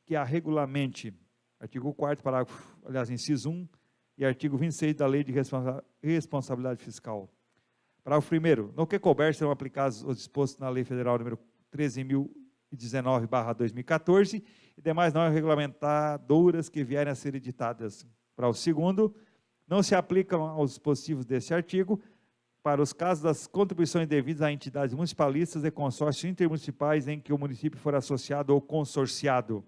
que a regulamente. Artigo 4º, parágrafo, inciso 1 e artigo 26 da Lei de Responsabilidade Fiscal. Parágrafo 1º. No que couber, serão aplicados os dispostos na Lei Federal número 13.019/2014 e demais normas regulamentadoras que vierem a ser editadas. Parágrafo 2º. Não se aplicam aos dispositivos deste artigo para os casos das contribuições devidas a entidades municipalistas e consórcios intermunicipais em que o município for associado ou consorciado.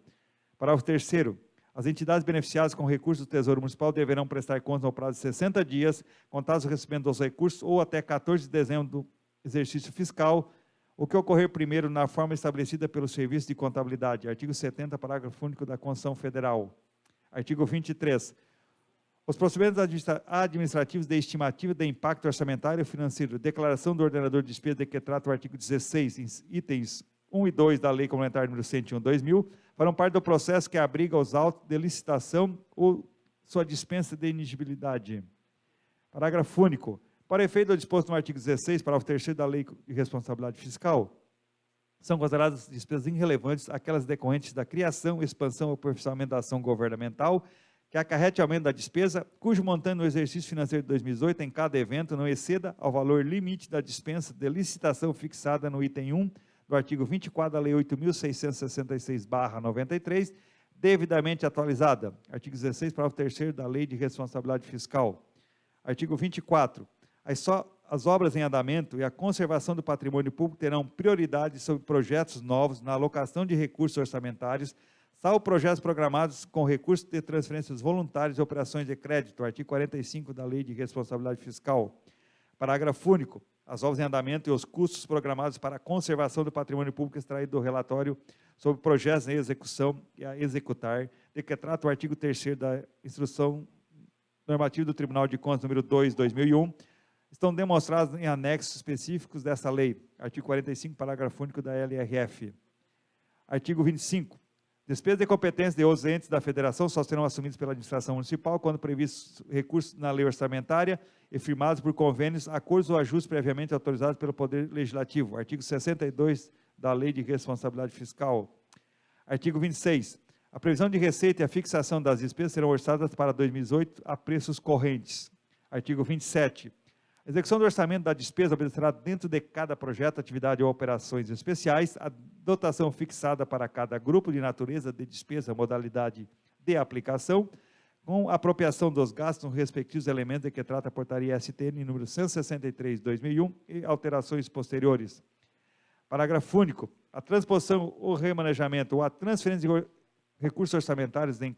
Parágrafo 3º. As entidades beneficiadas com recursos do Tesouro Municipal deverão prestar contas no prazo de 60 dias, contados o recebimento dos recursos, ou até 14 de dezembro do exercício fiscal, o que ocorrer primeiro na forma estabelecida pelo Serviço de Contabilidade. Artigo 70, parágrafo único da Constituição Federal. Artigo 23. Os procedimentos administrativos de estimativa de impacto orçamentário e financeiro, declaração do ordenador de despesa de que trata o artigo 16, itens 1 e 2 da Lei Complementar número 101/2000, farão parte do processo que abriga os autos de licitação ou sua dispensa de inigibilidade. Parágrafo único. Para efeito do disposto no artigo 16, parágrafo 3º da Lei de Responsabilidade Fiscal, são consideradas despesas irrelevantes aquelas decorrentes da criação, expansão ou aperfeiçoamento da ação governamental que acarrete aumento da despesa, cujo montante no exercício financeiro de 2018 em cada evento não exceda ao valor limite da dispensa de licitação fixada no item 1 do artigo 24 da Lei 8.666/93, devidamente atualizada. Artigo 16, parágrafo 3º da Lei de Responsabilidade Fiscal. Artigo 24. As obras em andamento e a conservação do patrimônio público terão prioridade sobre projetos novos na alocação de recursos orçamentários, salvo projetos programados com recursos de transferências voluntárias e operações de crédito. Artigo 45 da Lei de Responsabilidade Fiscal. Parágrafo único. As obras em andamento e os custos programados para a conservação do patrimônio público extraído do relatório sobre projetos em execução e a executar, de que trata o artigo 3º da Instrução Normativa do Tribunal de Contas número 2/2001, estão demonstrados em anexos específicos dessa lei. Artigo 45, parágrafo único da LRF. Artigo 25. Despesas de competência de outros entes da federação só serão assumidas pela administração municipal quando previstos recursos na lei orçamentária e firmados por convênios, acordos ou ajustes previamente autorizados pelo Poder Legislativo. Artigo 62 da Lei de Responsabilidade Fiscal. Artigo 26. A previsão de receita e a fixação das despesas serão orçadas para 2018 a preços correntes. Artigo 27. A execução do orçamento da despesa obedecerá dentro de cada projeto, atividade ou operações especiais, a dotação fixada para cada grupo de natureza de despesa, modalidade de aplicação, com apropriação dos gastos nos respectivos elementos de que trata a portaria STN número 163/2001 e alterações posteriores. Parágrafo único. A transposição, o remanejamento ou a transferência de recursos orçamentários de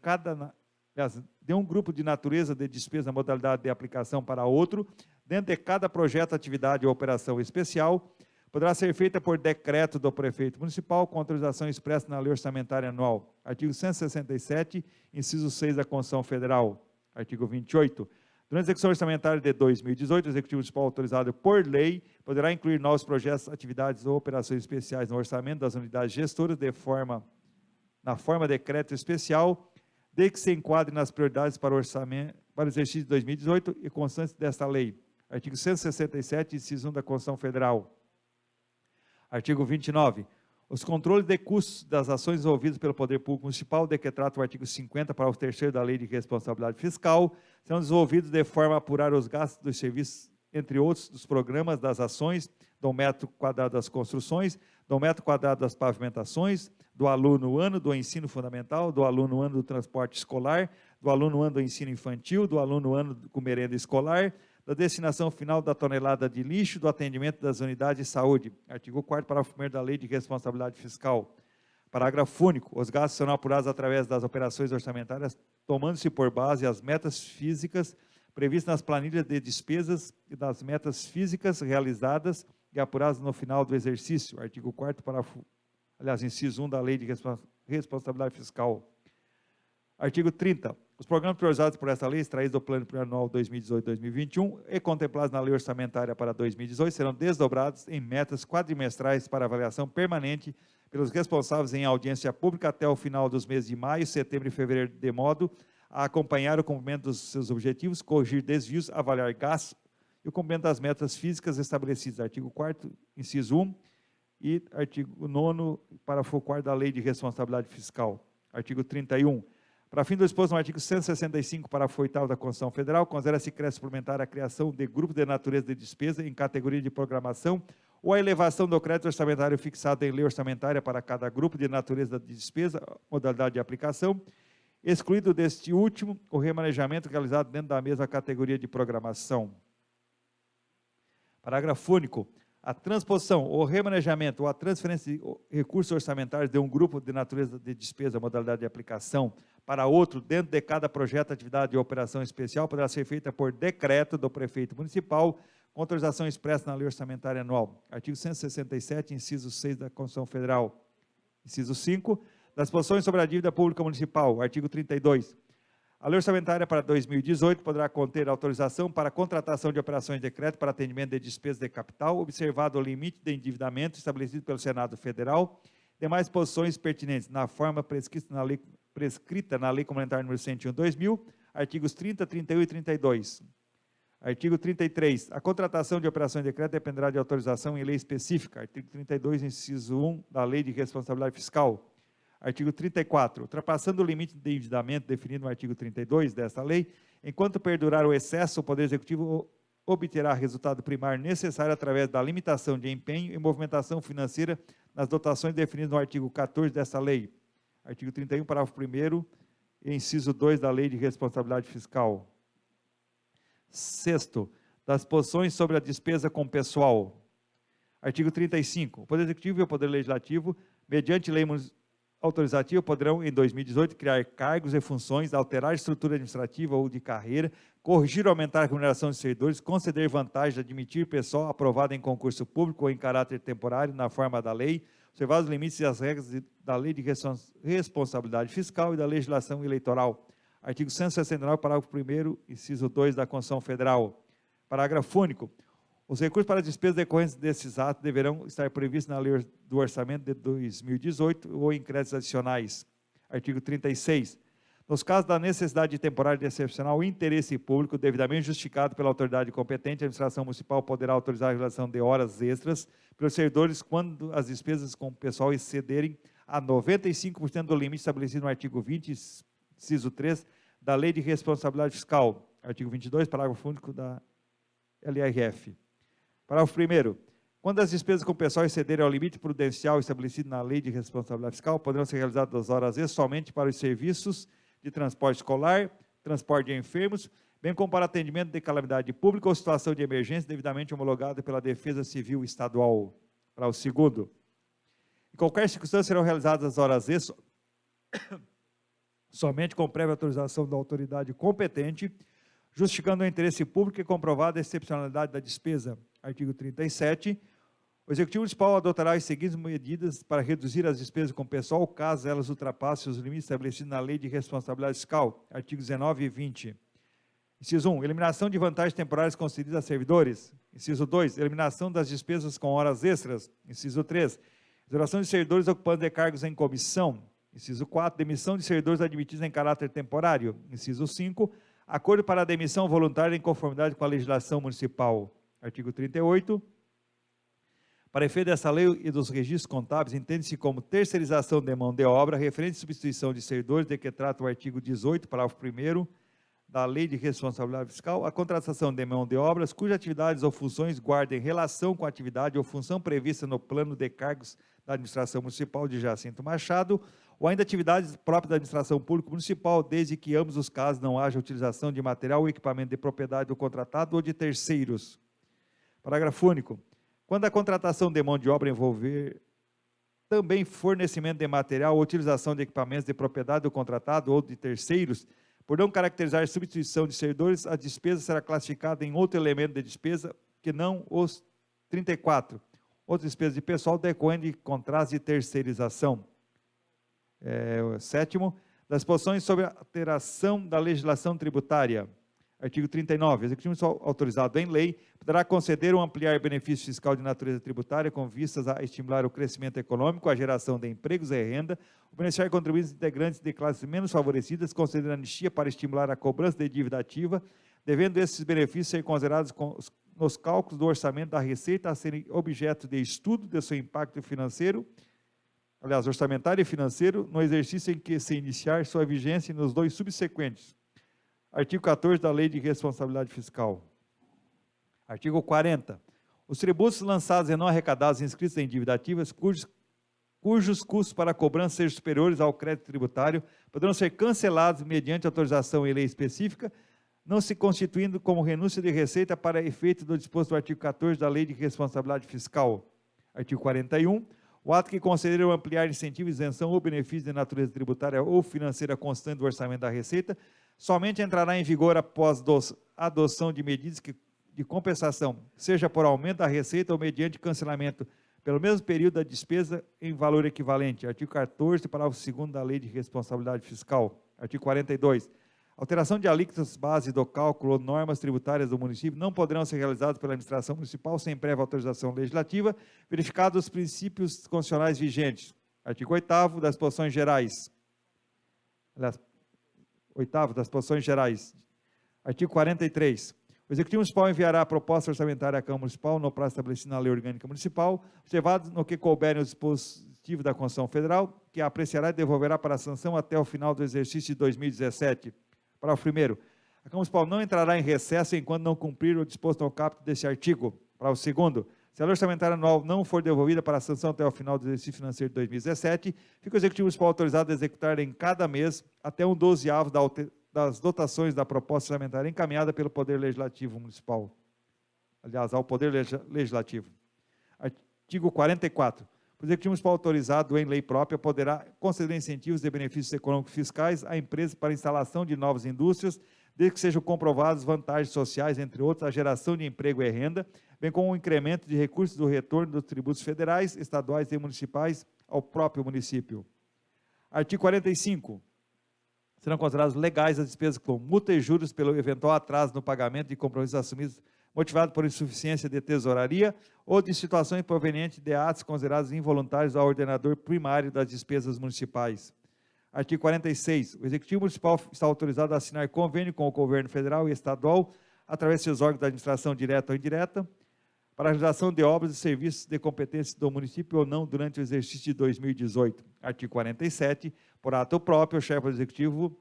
um grupo de natureza de despesa, modalidade de aplicação para outro, dentro de cada projeto, atividade ou operação especial, poderá ser feita por decreto do prefeito municipal com autorização expressa na lei orçamentária anual. Artigo 167, inciso 6 da Constituição Federal. Artigo 28. Durante a execução orçamentária de 2018, o Executivo Municipal, autorizado por lei, poderá incluir novos projetos, atividades ou operações especiais no orçamento das unidades gestoras na forma de decreto especial, desde que se enquadre nas prioridades para o exercício de 2018 e constantes desta lei. Artigo 167, inciso 1 da Constituição Federal. Artigo 29. Os controles de custos das ações desenvolvidas pelo Poder Público Municipal, de que trata o artigo 50, parágrafo 3º da Lei de Responsabilidade Fiscal, serão desenvolvidos de forma a apurar os gastos dos serviços, entre outros, dos programas, das ações, do metro quadrado das construções, do metro quadrado das pavimentações, do aluno ano do ensino fundamental, do aluno ano do transporte escolar, do aluno ano do ensino infantil, do aluno ano com merenda escolar, da destinação final da tonelada de lixo, do atendimento das unidades de saúde. Artigo 4º, parágrafo 1º da Lei de Responsabilidade Fiscal. Parágrafo único. Os gastos serão apurados através das operações orçamentárias, tomando-se por base as metas físicas previstas nas planilhas de despesas e das metas físicas realizadas e apuradas no final do exercício. Artigo 4º, parágrafo, inciso 1 da Lei de Responsabilidade Fiscal. Artigo 30. Os programas priorizados por esta lei, extraídos do Plano Plurianual 2018-2021 e contemplados na Lei Orçamentária para 2018, serão desdobrados em metas quadrimestrais para avaliação permanente pelos responsáveis em audiência pública até o final dos meses de maio, setembro e fevereiro, de modo a acompanhar o cumprimento dos seus objetivos, corrigir desvios, avaliar gastos e o cumprimento das metas físicas estabelecidas. Artigo 4º, inciso 1 e artigo 9º, parágrafo 4º da Lei de Responsabilidade Fiscal. Artigo 31. Para fim do exposto no artigo 165, parágrafo 8º da Constituição Federal, considera-se crédito suplementar a criação de grupo de natureza de despesa em categoria de programação ou a elevação do crédito orçamentário fixado em lei orçamentária para cada grupo de natureza de despesa, modalidade de aplicação, excluído deste último o remanejamento realizado dentro da mesma categoria de programação. Parágrafo único. A transposição, o remanejamento ou a transferência de recursos orçamentários de um grupo de natureza de despesa, modalidade de aplicação, para outro, dentro de cada projeto, atividade ou operação especial, poderá ser feita por decreto do prefeito municipal, com autorização expressa na Lei Orçamentária Anual. Artigo 167, inciso 6 da Constituição Federal. Inciso 5, das disposições sobre a dívida pública municipal. Artigo 32. A Lei Orçamentária para 2018 poderá conter autorização para contratação de operações de decreto para atendimento de despesas de capital, observado o limite de endividamento estabelecido pelo Senado Federal, demais disposições pertinentes na forma prescrita na Lei Complementar nº 101/2000, artigos 30, 31 e 32. Artigo 33. A contratação de operações de decreto dependerá de autorização em lei específica. Artigo 32, inciso 1 da Lei de Responsabilidade Fiscal. Artigo 34. Ultrapassando o limite de endividamento definido no artigo 32 desta lei, enquanto perdurar o excesso, o Poder Executivo obterá resultado primário necessário através da limitação de empenho e movimentação financeira nas dotações definidas no artigo 14 desta lei. Artigo 31, parágrafo 1º, inciso 2 da Lei de Responsabilidade Fiscal. Sexto, das posições sobre a despesa com pessoal. Artigo 35. O Poder Executivo e o Poder Legislativo, mediante lei autorizativa, poderão, em 2018, criar cargos e funções, alterar a estrutura administrativa ou de carreira, corrigir ou aumentar a remuneração de servidores, conceder vantagem, admitir pessoal aprovado em concurso público ou em caráter temporário, na forma da lei, observar os limites e as regras da Lei de Responsabilidade Fiscal e da legislação eleitoral. Artigo 169, parágrafo 1º, inciso 2 da Constituição Federal. Parágrafo único. Os recursos para despesas decorrentes desses atos deverão estar previstos na Lei do Orçamento de 2018 ou em créditos adicionais. Artigo 36. Nos casos da necessidade de temporário de excepcional interesse público devidamente justificado pela autoridade competente, a administração municipal poderá autorizar a realização de horas extras pelos servidores quando as despesas com o pessoal excederem a 95% do limite estabelecido no artigo 20, inciso 3, da Lei de Responsabilidade Fiscal. Artigo 22, parágrafo único da LRF. Parágrafo 1º. Quando as despesas com o pessoal excederem ao limite prudencial estabelecido na Lei de Responsabilidade Fiscal, poderão ser realizadas as horas extras somente para os serviços de transporte escolar, transporte de enfermos, bem como para atendimento de calamidade pública ou situação de emergência devidamente homologado pela Defesa Civil Estadual. Para o segundo. Em qualquer circunstância serão realizadas as horas extras somente com prévia autorização da autoridade competente, justificando o interesse público e comprovada a excepcionalidade da despesa. Artigo 37. O Executivo Municipal adotará as seguintes medidas para reduzir as despesas com o pessoal, caso elas ultrapassem os limites estabelecidos na Lei de Responsabilidade Fiscal. Artigos 19 e 20. Inciso 1. Eliminação de vantagens temporárias concedidas a servidores. Inciso 2. Eliminação das despesas com horas extras. Inciso 3. Exoneração de servidores ocupando de cargos em comissão. Inciso 4. Demissão de servidores admitidos em caráter temporário. Inciso 5. Acordo para a demissão voluntária em conformidade com a legislação municipal. Artigo 38. Para efeito dessa lei e dos registros contábeis, entende-se como terceirização de mão de obra, referente à substituição de servidores, de que trata o artigo 18, parágrafo 1º, da Lei de Responsabilidade Fiscal, a contratação de mão de obras, cujas atividades ou funções guardem relação com a atividade ou função prevista no plano de cargos da administração municipal de Jacinto Machado, ou ainda atividades próprias da administração pública municipal, desde que em ambos os casos não haja utilização de material ou equipamento de propriedade do contratado ou de terceiros. Parágrafo único. Quando a contratação de mão de obra envolver também fornecimento de material ou utilização de equipamentos de propriedade do contratado ou de terceiros, por não caracterizar substituição de servidores, a despesa será classificada em outro elemento de despesa que não os 34. Outras despesas de pessoal decorrentes de contratos de terceirização. Sétimo, das disposições sobre a alteração da legislação tributária. Artigo 39. O Executivo Municipal autorizado em lei poderá conceder ou ampliar benefício fiscal de natureza tributária com vistas a estimular o crescimento econômico, a geração de empregos e renda, o beneficiar contribuintes integrantes de classes menos favorecidas, conceder anistia para estimular a cobrança de dívida ativa, devendo esses benefícios ser considerados nos cálculos do orçamento da Receita a serem objeto de estudo de seu impacto financeiro, aliás, orçamentário e financeiro, no exercício em que se iniciar sua vigência e nos dois subsequentes. Artigo 14 da Lei de Responsabilidade Fiscal. Artigo 40. Os tributos lançados e não arrecadados inscritos em dívida ativas, cujos custos para a cobrança sejam superiores ao crédito tributário, poderão ser cancelados mediante autorização em lei específica, não se constituindo como renúncia de receita para efeito do disposto do artigo 14 da Lei de Responsabilidade Fiscal. Artigo 41. O ato que conceder ou ampliar incentivo, isenção ou benefício de natureza tributária ou financeira constante do orçamento da Receita, somente entrará em vigor após a adoção de medidas de compensação, seja por aumento da receita ou mediante cancelamento pelo mesmo período da despesa em valor equivalente. Artigo 14, parágrafo 2º da Lei de Responsabilidade Fiscal. Artigo 42. Alteração de alíquotas base do cálculo ou normas tributárias do município não poderão ser realizadas pela administração municipal sem prévia autorização legislativa, verificados os princípios constitucionais vigentes. Artigo 8º das disposições gerais. Aliás, 8º das disposições gerais. Artigo 43. O Executivo Municipal enviará a proposta orçamentária à Câmara Municipal no prazo estabelecido na Lei Orgânica Municipal, observado no que couberem os dispositivos da Constituição Federal, que apreciará e devolverá para a sanção até o final do exercício de 2017. Parágrafo 1º. A Câmara Municipal não entrará em recesso enquanto não cumprir o disposto no caput deste artigo. Parágrafo 2º. Se a lei orçamentária anual não for devolvida para a sanção até o final do exercício financeiro de 2017, fica o Executivo Municipal autorizado a executar em cada mês até 1/12 das dotações da proposta orçamentária encaminhada pelo Poder Legislativo Municipal. Aliás, ao Poder Legislativo. Artigo 44. O Executivo Municipal autorizado em lei própria poderá conceder incentivos de benefícios econômicos fiscais a empresas para instalação de novas indústrias, desde que sejam comprovadas vantagens sociais, entre outros, a geração de emprego e renda, bem como o incremento de recursos do retorno dos tributos federais, estaduais e municipais ao próprio município. Artigo 45. Serão considerados legais as despesas com multa e juros pelo eventual atraso no pagamento de compromissos assumidos motivado por insuficiência de tesouraria ou de situações provenientes de atos considerados involuntários ao ordenador primário das despesas municipais. Artigo 46. O Executivo Municipal está autorizado a assinar convênio com o Governo Federal e Estadual, através de seus órgãos da administração direta ou indireta, para a realização de obras e serviços de competência do município ou não durante o exercício de 2018. Artigo 47. Por ato próprio, o chefe do Executivo,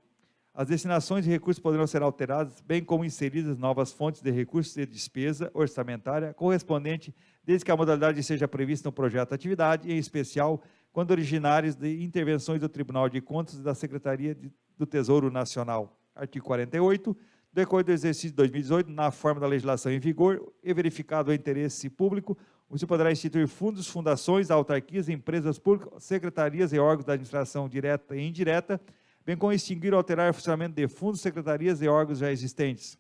as destinações de recursos poderão ser alteradas, bem como inseridas novas fontes de recursos de despesa orçamentária correspondente, desde que a modalidade seja prevista no projeto de atividade, em especial quando originários de intervenções do Tribunal de Contas e da Secretaria do Tesouro Nacional. Artigo 48. Decorrer do exercício de 2018, na forma da legislação em vigor e verificado o interesse público, você poderá instituir fundos, fundações, autarquias, empresas públicas, secretarias e órgãos da administração direta e indireta, bem como extinguir ou alterar o funcionamento de fundos, secretarias e órgãos já existentes.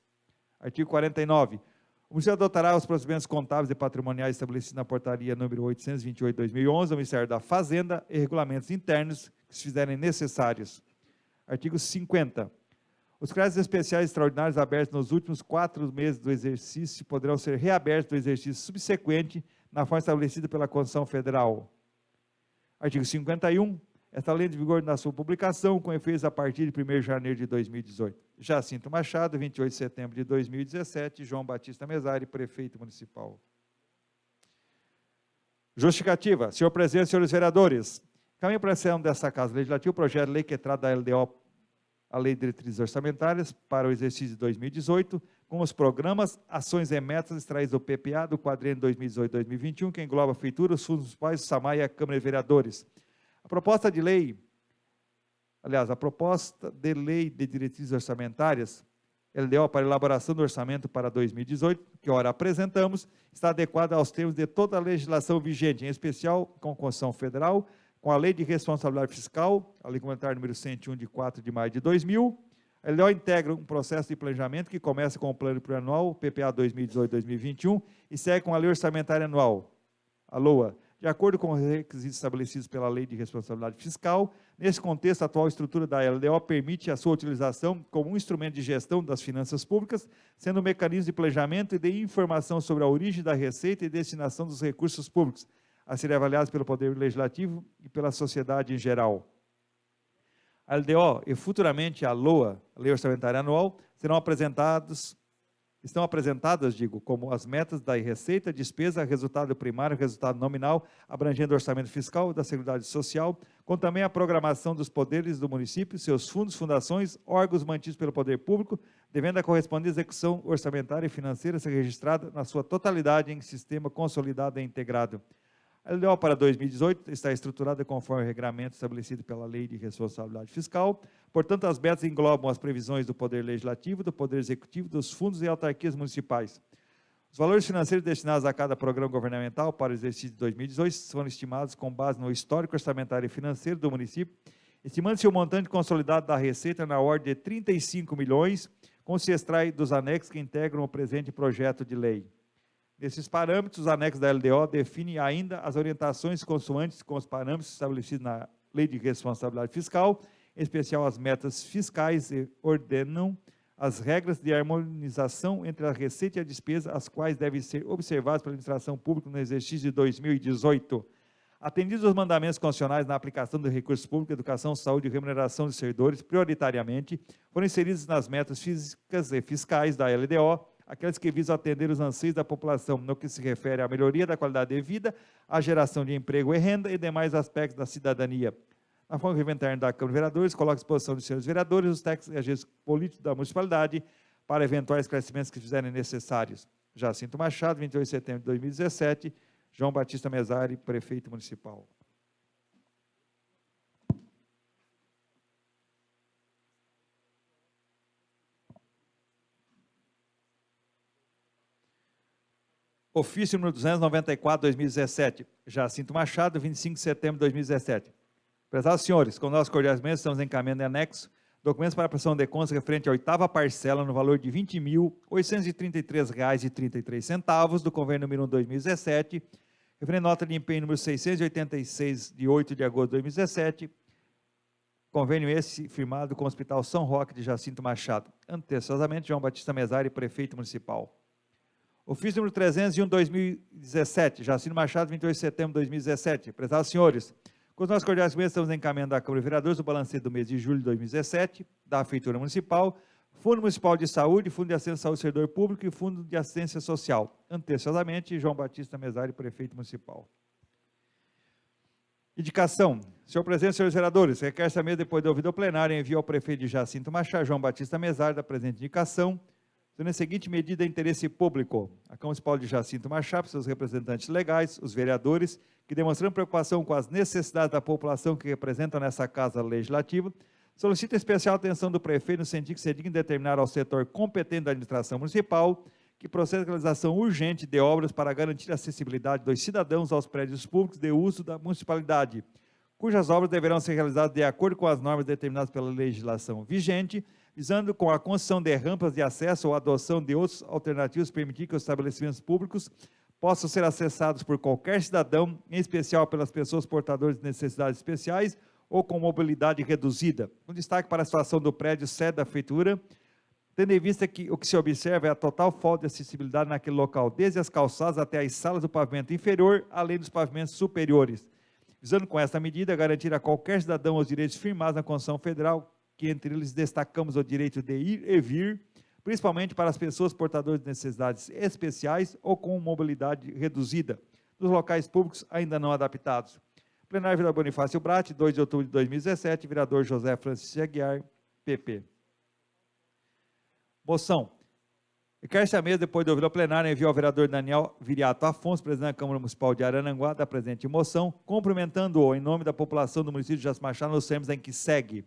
Artigo 49. O município adotará os procedimentos contábeis e patrimoniais estabelecidos na portaria número 828/2011 do Ministério da Fazenda e regulamentos internos que se fizerem necessários. Artigo 50. Os créditos especiais extraordinários abertos nos últimos 4 meses do exercício poderão ser reabertos do exercício subsequente na forma estabelecida pela Constituição Federal. Artigo 51. Esta lei de vigor na sua publicação, com efeitos a partir de 1º de janeiro de 2018. Jacinto Machado, 28 de setembro de 2017, João Batista Mesari, prefeito municipal. Justificativa. Senhor presidente, senhores vereadores, caminho para a sessão desta Casa Legislativa, o projeto de lei que trata da LDO, a Lei de Diretrizes Orçamentárias, para o exercício de 2018, com os programas, ações e metas extraídos do PPA do quadriênio 2018-2021, que engloba a Feitura, os fundos municipais, o SAMAI e a Câmara de Vereadores. A proposta de lei aliás, a proposta de lei de diretrizes orçamentárias, LDO, para elaboração do orçamento para 2018, que ora apresentamos, está adequada aos termos de toda a legislação vigente, em especial com a Constituição Federal, com a Lei de Responsabilidade Fiscal, a Lei Complementar número 101, de 4 de maio de 2000. A LDO integra um processo de planejamento que começa com o Plano Plurianual, PPA 2018-2021, e segue com a Lei Orçamentária Anual, a LOA, de acordo com os requisitos estabelecidos pela Lei de Responsabilidade Fiscal. Nesse contexto, a atual estrutura da LDO permite a sua utilização como um instrumento de gestão das finanças públicas, sendo um mecanismo de planejamento e de informação sobre a origem da receita e destinação dos recursos públicos, a serem avaliados pelo Poder Legislativo e pela sociedade em geral. A LDO e futuramente a LOA, a Lei Orçamentária Anual, estão apresentadas, como as metas da receita, despesa, resultado primário, resultado nominal, abrangendo o orçamento fiscal da Seguridade Social, como também a programação dos poderes do município, seus fundos, fundações, órgãos mantidos pelo poder público, devendo a correspondente execução orçamentária e financeira ser registrada na sua totalidade em sistema consolidado e integrado. A LDO para 2018 está estruturada conforme o regramento estabelecido pela Lei de Responsabilidade Fiscal. Portanto, as metas englobam as previsões do Poder Legislativo, do Poder Executivo, dos fundos e autarquias municipais. Os valores financeiros destinados a cada programa governamental para o exercício de 2018 foram estimados com base no histórico orçamentário e financeiro do município, estimando-se o montante consolidado da receita na ordem de 35 milhões, como se extrai dos anexos que integram o presente projeto de lei. Nesses parâmetros, os anexos da LDO definem ainda as orientações consoantes com os parâmetros estabelecidos na Lei de Responsabilidade Fiscal, em especial as metas fiscais, e ordenam as regras de harmonização entre a receita e a despesa, as quais devem ser observadas pela administração pública no exercício de 2018. Atendidos os mandamentos constitucionais na aplicação dos recursos públicos, educação, saúde e remuneração dos servidores, prioritariamente, foram inseridos nas metas físicas e fiscais da LDO, aqueles que visam atender os anseios da população no que se refere à melhoria da qualidade de vida, à geração de emprego e renda e demais aspectos da cidadania. Na forma interna da Câmara de Vereadores, coloca à disposição dos senhores vereadores os técnicos e agentes políticos da municipalidade para eventuais esclarecimentos que fizerem necessários. Jacinto Machado, 28 de setembro de 2017, João Batista Mesari, prefeito municipal. Ofício número 294, 2017, Jacinto Machado, 25 de setembro de 2017. Prezados senhores, com nossos cordialmente estamos encaminhando em anexo documentos para a prestação de contas referente à 8ª parcela no valor de R$ 20.833,33 do convênio número 1 de 2017, referente à nota de empenho número 686, de 8 de agosto de 2017, convênio esse firmado com o Hospital São Roque de Jacinto Machado. Anteciosamente, João Batista Mesari, prefeito municipal. Ofício número 301, 2017, Jacinto Machado, 28 de setembro de 2017. Prezados senhores, com os nossos cordiais cumprimentos, estamos encaminhando à Câmara de Vereadores o balanceio do mês de julho de 2017, da Prefeitura Municipal, Fundo Municipal de Saúde, Fundo de Assistência ao Servidor Público e Fundo de Assistência Social. Anteciosamente, João Batista Mesari, prefeito municipal. Indicação. Senhor presidente, senhores vereadores, requer essa mesa, depois de ouvido ao plenário, envio ao prefeito de Jacinto Machado, João Batista Mesari, da presente indicação, sendo a seguinte medida de interesse público: a Câmara Municipal de Jacinto Machado, seus representantes legais, os vereadores, que demonstrando preocupação com as necessidades da população que representam nessa Casa Legislativa, solicita especial atenção do prefeito no sentido que se digne determinar ao setor competente da administração municipal que proceda à realização urgente de obras para garantir a acessibilidade dos cidadãos aos prédios públicos de uso da municipalidade, cujas obras deverão ser realizadas de acordo com as normas determinadas pela legislação vigente, visando com a construção de rampas de acesso ou a adoção de outros alternativos permitir que os estabelecimentos públicos possam ser acessados por qualquer cidadão, em especial pelas pessoas portadoras de necessidades especiais ou com mobilidade reduzida. Um destaque para a situação do prédio sede da Prefeitura, tendo em vista que o que se observa é a total falta de acessibilidade naquele local, desde as calçadas até as salas do pavimento inferior, além dos pavimentos superiores. Visando com esta medida garantir a qualquer cidadão os direitos firmados na Constituição Federal, que entre eles destacamos o direito de ir e vir, principalmente para as pessoas portadoras de necessidades especiais ou com mobilidade reduzida, nos locais públicos ainda não adaptados. Plenário vereador Bonifácio Bratti, 2 de outubro de 2017, vereador José Francisco Aguiar, PP. Moção. Requer-se a mesa, depois de ouvir o plenário, envio ao vereador Daniel Viriato Afonso, presidente da Câmara Municipal de Araranguá, da presente moção, cumprimentando-o em nome da população do município de Jacinto Machado nos termos em que segue.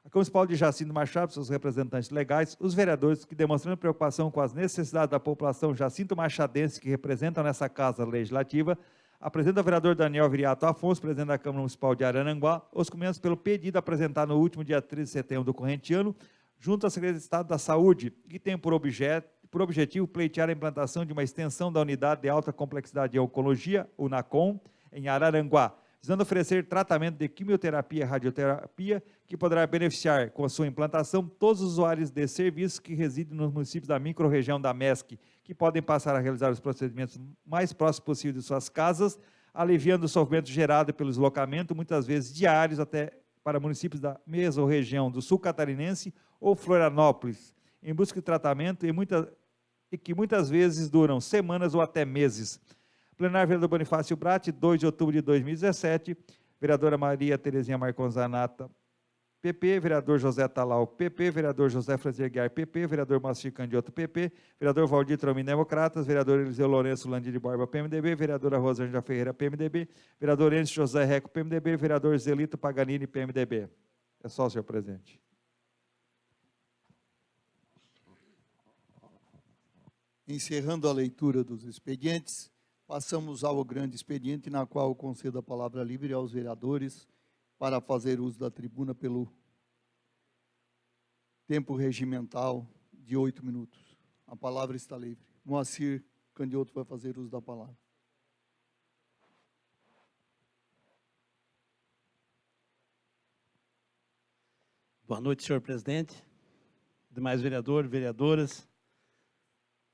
A Câmara Municipal de Jacinto Machado, seus representantes legais, os vereadores que, demonstrando preocupação com as necessidades da população jacinto-machadense que representam nessa Casa Legislativa, apresenta ao vereador Daniel Viriato Afonso, presidente da Câmara Municipal de Araranguá, os documentos pelo pedido apresentado no último dia 13 de setembro do corrente ano, junto à Secretaria de Estado da Saúde, que tem por objetivo pleitear a implantação de uma extensão da Unidade de Alta Complexidade de Oncologia, UNACOM, em Araranguá, visando oferecer tratamento de quimioterapia e radioterapia, que poderá beneficiar, com a sua implantação, todos os usuários de serviços que residem nos municípios da microrregião da MESC, que podem passar a realizar os procedimentos mais próximos possível de suas casas, aliviando o sofrimento gerado pelo deslocamento, muitas vezes diários, até para municípios da mesma-região do sul catarinense ou Florianópolis, em busca de tratamento e que muitas vezes duram semanas ou até meses. Plenário vereador Bonifácio Bratti, 2 de outubro de 2017, vereadora Maria Terezinha Marconzanata, PP, vereador José Talau, PP, vereador José Francisco Aguiar, PP, vereador Moacir Candioto, PP, vereador Valdir Tromin, Democratas, vereador Eliseu Lourenço Landim de Borba, PMDB, vereadora Rosângela Ferreira, PMDB, vereador Enzo José Reco, PMDB, vereador Zelito Paganini, PMDB. É só, senhor presidente. Encerrando a leitura dos expedientes, passamos ao grande expediente, na qual eu concedo a palavra livre aos vereadores para fazer uso da tribuna pelo tempo regimental de 8 minutos. A palavra está livre. Moacir Candioto vai fazer uso da palavra. Boa noite, senhor presidente, demais vereadores, vereadoras,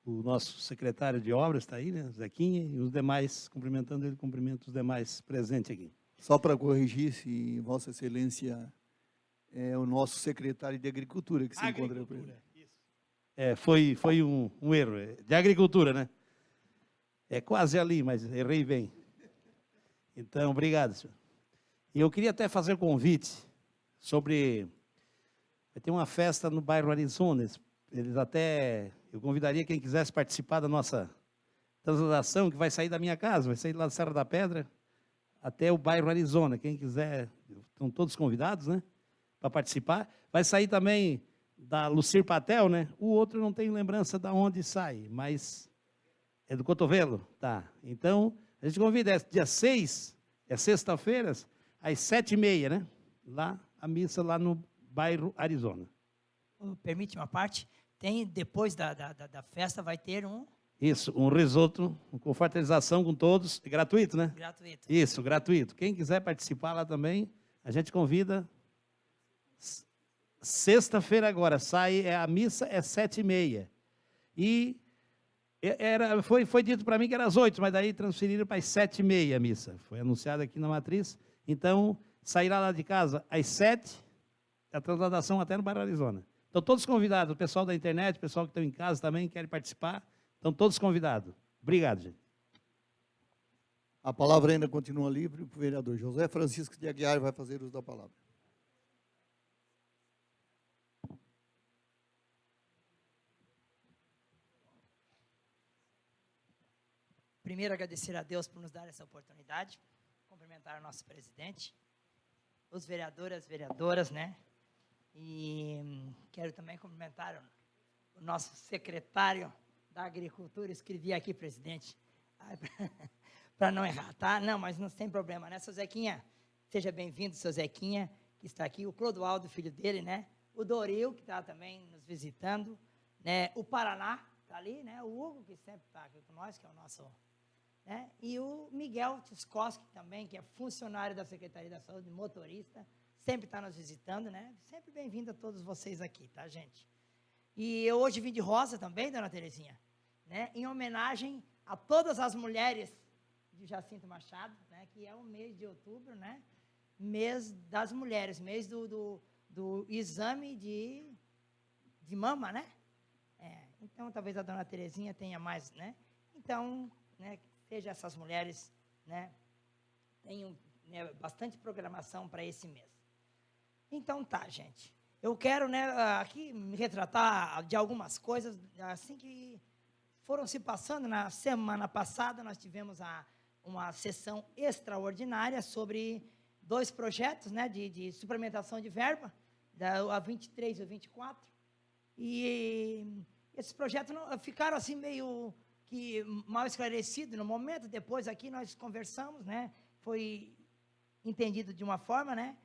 o nosso secretário de obras está aí, né, Zequinha, e os demais, cumprimentando ele, cumprimento os demais presentes aqui. Só para corrigir, se Vossa Excelência é o nosso secretário de Agricultura que se encontra presente. Foi um erro, de agricultura, né? É quase ali, mas errei bem. Então, obrigado, senhor. E eu queria até fazer um convite sobre... Vai ter uma festa no bairro Arizona, eu convidaria quem quisesse participar da nossa transladação, que vai sair da minha casa, vai sair lá da Serra da Pedra, até o bairro Arizona. Quem quiser, estão todos convidados, né, para participar. Vai sair também da Lucir Patel, né? O outro não tenho lembrança de onde sai, mas é do Cotovelo, tá? Então, a gente convida, dia 6, é sexta-feira, às 7h30, né? Lá, a missa lá no bairro Arizona. Permite uma parte? Tem, depois da festa, vai ter um... Isso, um risoto com fraternização com todos, gratuito, né? Gratuito. Isso, gratuito. Quem quiser participar lá também, a gente convida. Sexta-feira agora, a missa é 7h30. E foi dito para mim que era às 8, mas daí transferiram para as 7h30 a missa. Foi anunciado aqui na matriz. Então, sairá lá de casa às 7h, a transladação até no bairro Arizona. Então, todos convidados, o pessoal da internet, o pessoal que está em casa também quer participar, estão todos convidados. Obrigado, gente. A palavra ainda continua livre para o vereador José Francisco de Aguiar vai fazer uso da palavra. Primeiro, agradecer a Deus por nos dar essa oportunidade, cumprimentar o nosso presidente, os vereadores, vereadoras, né? E quero também cumprimentar o nosso secretário da Agricultura. Escrevi aqui, presidente, para não errar, tá? Não, mas não tem problema, né? Seu Zequinha, seja bem-vindo, seu Zequinha, que está aqui, o Clodoaldo, filho dele, né? O Doril, que está também nos visitando, né? O Paraná, está ali, né? O Hugo, que sempre está aqui com nós, que é o nosso... né? E o Miguel Tchuskovski também, que é funcionário da Secretaria da Saúde, motorista, sempre está nos visitando, né? Sempre bem-vindo a todos vocês aqui, tá, gente? E eu hoje vim de rosa também, dona Terezinha, né? Em homenagem a todas as mulheres de Jacinto Machado, né? Que é o mês de outubro, né? Mês das mulheres, mês do exame de mama, né? Então, talvez a dona Terezinha tenha mais, né? Então, né? Seja essas mulheres, né? Tenham, né, bastante programação para esse mês. Então tá, gente. Eu quero, né, aqui me retratar de algumas coisas assim que foram se passando. Na semana passada nós tivemos uma sessão extraordinária sobre 2 projetos, né, de suplementação de verba, a 23 ou 24, e esses projetos ficaram assim meio que mal esclarecidos no momento. Depois aqui nós conversamos, né? Foi entendido de uma forma, né?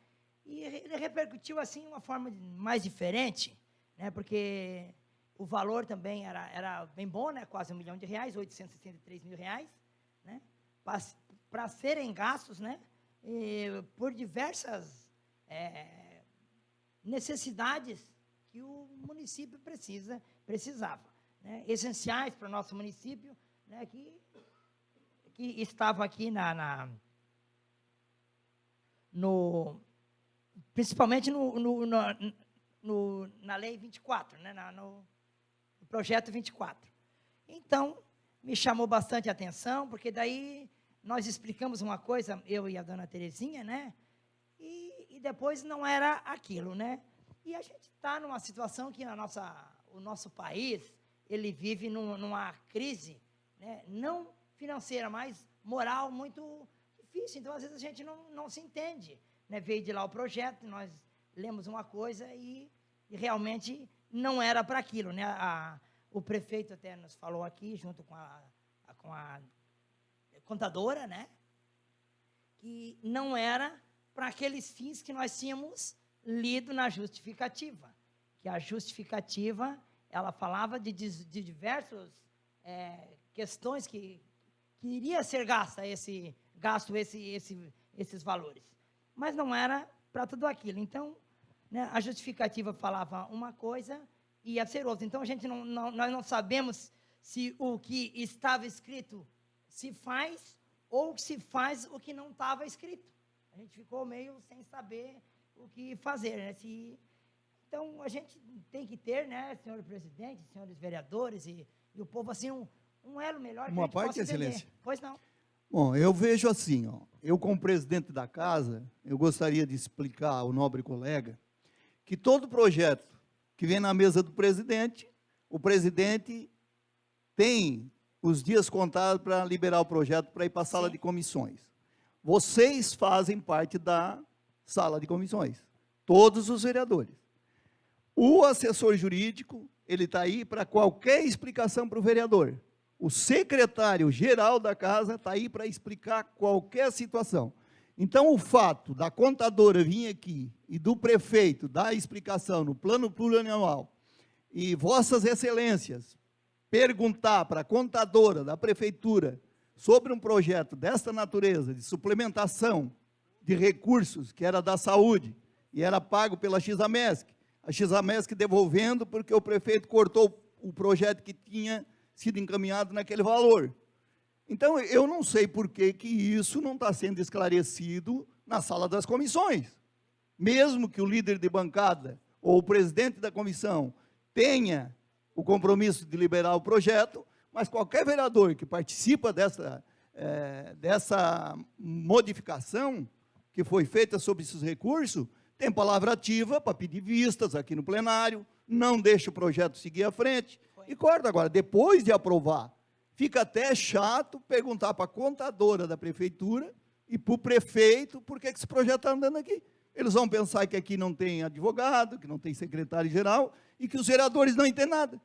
E ele repercutiu assim de uma forma mais diferente, né? Porque o valor também era bem bom, né? Quase R$1 milhão, 863 mil reais, né? Para serem gastos, né? Por diversas necessidades que o município precisava, né? Essenciais para o nosso município, né? Que estavam aqui principalmente na Lei 24, né? No Projeto 24. Então, me chamou bastante a atenção, porque daí nós explicamos uma coisa, eu e a dona Terezinha, né? E depois não era aquilo, né? E a gente está numa situação que o nosso país, ele vive numa crise, né? Não financeira, mas moral muito difícil. Então, às vezes, a gente não se entende, né? Veio de lá o projeto, nós lemos uma coisa e realmente não era para aquilo, né? O prefeito até nos falou aqui, junto com a contadora, né? Que não era para aqueles fins que nós tínhamos lido na justificativa. Que a justificativa, ela falava de diversas questões que iria ser esses valores. Mas não era para tudo aquilo. Então, né, a justificativa falava uma coisa e ia ser outra. Então, nós não sabemos se o que estava escrito se faz ou se faz o que não estava escrito. A gente ficou meio sem saber o que fazer, né? Então, a gente tem que ter, né, senhor presidente, senhores vereadores e o povo, assim, um elo melhor. Uma parte, excelência. Pois não. Bom, eu vejo assim, ó, eu como presidente da casa, eu gostaria de explicar ao nobre colega que todo projeto que vem na mesa do presidente, o presidente tem os dias contados para liberar o projeto para ir para a sala de comissões. Vocês fazem parte da sala de comissões, todos os vereadores. O assessor jurídico, ele está aí para qualquer explicação para o vereador. O secretário-geral da casa está aí para explicar qualquer situação. Então, o fato da contadora vir aqui e do prefeito dar explicação no plano plurianual e vossas excelências perguntar para a contadora da prefeitura sobre um projeto desta natureza, de suplementação de recursos, que era da saúde, e era pago pela Xamesc, a Xamesc devolvendo porque o prefeito cortou o projeto que tinha sido encaminhado naquele valor. Então, eu não sei por que isso não está sendo esclarecido na sala das comissões. Mesmo que o líder de bancada ou o presidente da comissão tenha o compromisso de liberar o projeto, mas qualquer vereador que participa dessa modificação que foi feita sobre esses recursos, tem palavra ativa para pedir vistas aqui no plenário, não deixa o projeto seguir à frente. E corta agora, depois de aprovar, fica até chato perguntar para a contadora da prefeitura e para o prefeito por que esse projeto está andando aqui. Eles vão pensar que aqui não tem advogado, que não tem secretário-geral e que os vereadores não entendem nada.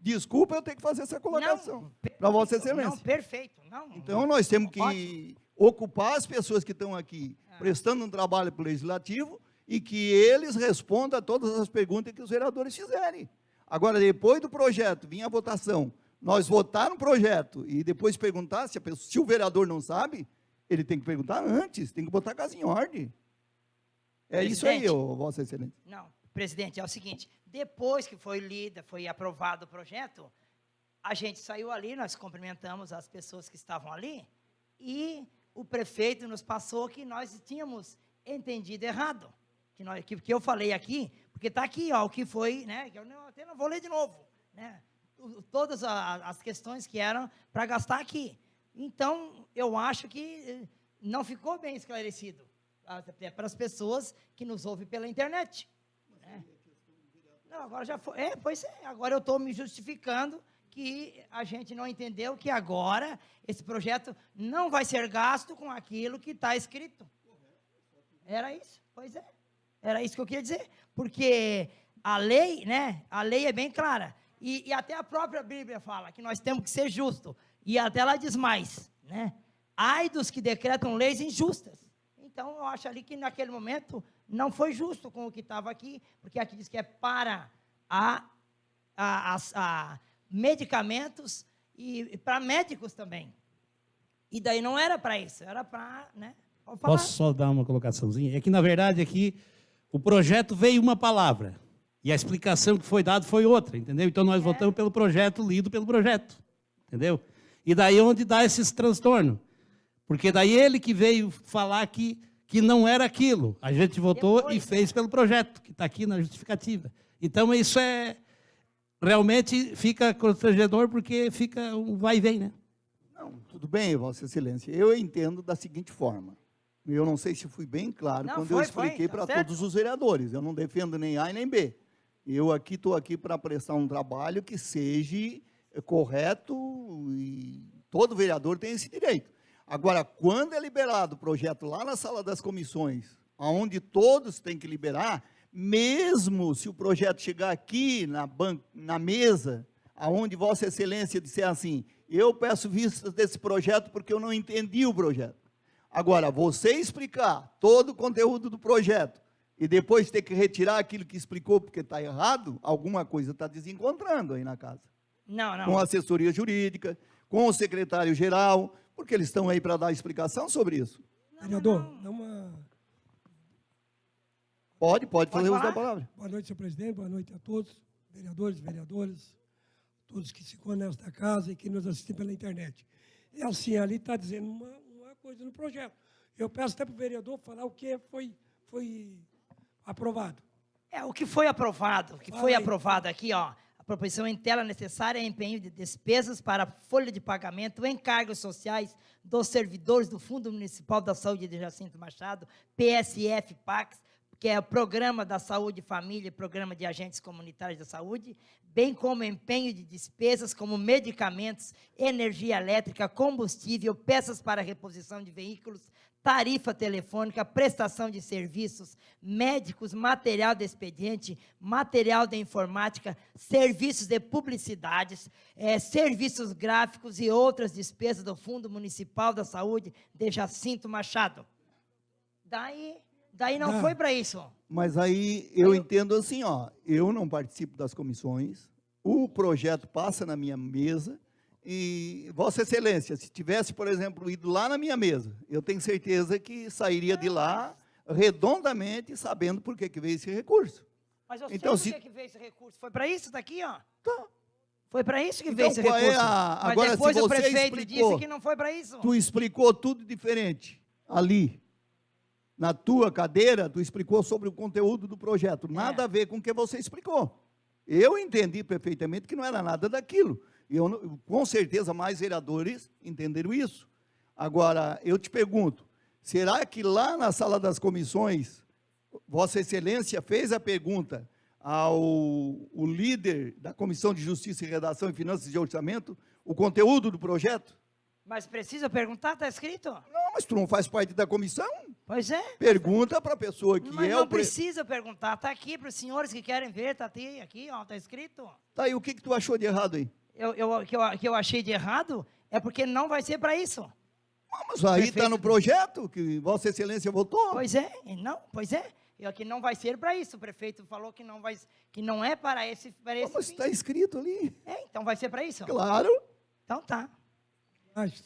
Desculpa, eu tenho que fazer essa colocação para Vossa Excelência. Não, perfeito. Então, nós temos que ocupar as pessoas que estão aqui prestando um trabalho para o Legislativo e que eles respondam a todas as perguntas que os vereadores fizerem. Agora, depois do projeto vir a votação, nós votar no projeto e depois perguntar, se o vereador não sabe, ele tem que perguntar antes, tem que botar a casa em ordem. É isso aí, Vossa Excelência. Não, presidente, é o seguinte, depois que foi aprovado o projeto, a gente saiu ali, nós cumprimentamos as pessoas que estavam ali, e o prefeito nos passou que nós tínhamos entendido errado, que eu falei aqui, porque está aqui, ó, o que foi, né, que eu até não vou ler de novo, né, todas as questões que eram para gastar aqui. Então, eu acho que não ficou bem esclarecido até para as pessoas que nos ouvem pela internet. Né? Não, agora já foi. Pois é, agora eu estou me justificando que a gente não entendeu que agora esse projeto não vai ser gasto com aquilo que está escrito. Era isso? Pois é. Era isso que eu queria dizer. Porque a lei, né? A lei é bem clara. E até a própria Bíblia fala que nós temos que ser justos. E até ela diz mais, né? Ai dos que decretam leis injustas. Então, eu acho ali que naquele momento não foi justo com o que estava aqui, porque aqui diz que é para medicamentos e para médicos também. E daí não era para isso, era para, né? Posso só dar uma colocaçãozinha? É que, na verdade, aqui o projeto veio uma palavra e a explicação que foi dada foi outra, entendeu? Então, nós votamos pelo projeto, lido pelo projeto, entendeu? E daí onde dá esses transtornos. Porque daí ele que veio falar que não era aquilo. A gente votou e fez pelo projeto, que está aqui na justificativa. Então, isso realmente fica constrangedor, porque fica um vai e vem, né? Não, tudo bem, Vossa Excelência. Eu entendo da seguinte forma. Eu não sei se fui bem claro quando eu expliquei para todos os vereadores. Eu não defendo nem A e nem B. Eu estou aqui para prestar um trabalho que seja correto e todo vereador tem esse direito. Agora, quando é liberado o projeto lá na sala das comissões, onde todos têm que liberar, mesmo se o projeto chegar aqui na mesa, aonde Vossa Excelência disser assim, eu peço vistas desse projeto porque eu não entendi o projeto. Agora, você explicar todo o conteúdo do projeto e depois ter que retirar aquilo que explicou porque está errado, alguma coisa está desencontrando aí na casa. Não. Com a assessoria jurídica, com o secretário-geral, porque eles estão aí para dar explicação sobre isso. Vereador, dá uma... Pode fazer uso da palavra. Boa noite, senhor presidente, boa noite a todos, vereadores, todos que se encontram nesta casa e que nos assistem pela internet. É assim, ali está dizendo uma coisa no projeto. Eu peço até para o vereador falar o que foi aprovado. O que foi aprovado, aqui, ó, a proposição em tela necessária é empenho de despesas para folha de pagamento, encargos sociais dos servidores do Fundo Municipal da Saúde de Jacinto Machado, PSF-PACS, que é o Programa da Saúde e Família e Programa de Agentes Comunitários da Saúde, bem como empenho de despesas como medicamentos, energia elétrica, combustível, peças para reposição de veículos, tarifa telefônica, prestação de serviços, médicos, material de expediente, material de informática, serviços de publicidades, serviços gráficos e outras despesas do Fundo Municipal da Saúde de Jacinto Machado. Daí não foi para isso. Mas aí eu entendo assim, ó, eu não participo das comissões, o projeto passa na minha mesa e, Vossa Excelência, se tivesse, por exemplo, ido lá na minha mesa, eu tenho certeza que sairia de lá redondamente sabendo por que veio esse recurso. Mas eu então, sei por que veio esse recurso. Foi para isso daqui, ó. Tá. Foi para isso que Então, veio esse recurso. Agora, mas depois se o você prefeito disse que não foi para isso. Tu explicou tudo diferente ali. Na tua cadeira, tu explicou sobre o conteúdo do projeto. Nada a ver com o que você explicou. Eu entendi perfeitamente que não era nada daquilo. E com certeza mais vereadores entenderam isso. Agora, eu te pergunto, será que lá na sala das comissões, Vossa Excelência fez a pergunta ao líder da Comissão de Justiça e Redação e Finanças e Orçamento, o conteúdo do projeto? Mas precisa perguntar, está escrito? Não, mas tu não faz parte da comissão? Pois é. Pergunta para a pessoa que mas é não o... precisa perguntar, está aqui para os senhores que querem ver, está aqui, ó, está escrito. Tá, e o que tu achou de errado aí? O que eu achei de errado é porque não vai ser para isso. Mas aí está no projeto que Vossa Excelência votou. Pois é. E aqui não vai ser para isso. O prefeito falou que não é para esse Mas está escrito ali. Então vai ser para isso? Claro. Então tá. Acho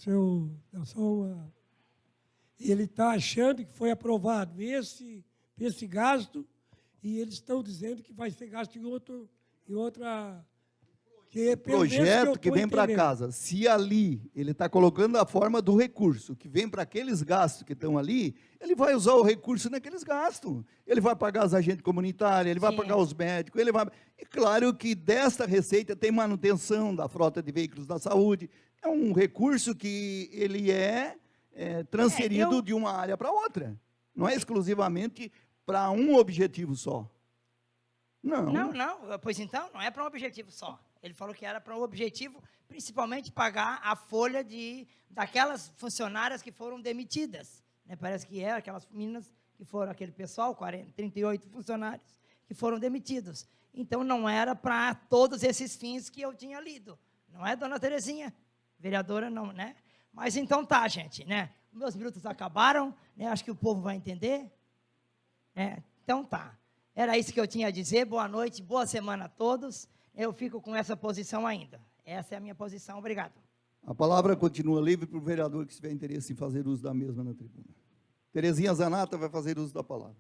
que ele está achando que foi aprovado esse gasto e eles estão dizendo que vai ser gasto em outra... projeto que vem para casa, se ali ele está colocando a forma do recurso, que vem para aqueles gastos que estão ali, ele vai usar o recurso naqueles gastos. Ele vai pagar as agentes comunitárias, ele vai pagar os médicos, ele vai... E claro que desta receita tem manutenção da frota de veículos da saúde, é um recurso que ele é transferido de uma área para outra. Não é exclusivamente para um objetivo só. Não. Pois então, não é para um objetivo só. Ele falou que era para um objetivo, principalmente pagar a folha daquelas funcionárias que foram demitidas. Né? Parece que aquelas meninas que foram aquele pessoal, 38 funcionários, que foram demitidos. Então, não era para todos esses fins que eu tinha lido. Não é, dona Terezinha? Vereadora, não, né? Mas então tá, gente, né? Meus minutos acabaram, né? Acho que o povo vai entender. Então tá. Era isso que eu tinha a dizer. Boa noite, boa semana a todos. Eu fico com essa posição ainda. Essa é a minha posição. Obrigado. A palavra continua livre para o vereador que tiver interesse em fazer uso da mesma na tribuna. Terezinha Zanata vai fazer uso da palavra.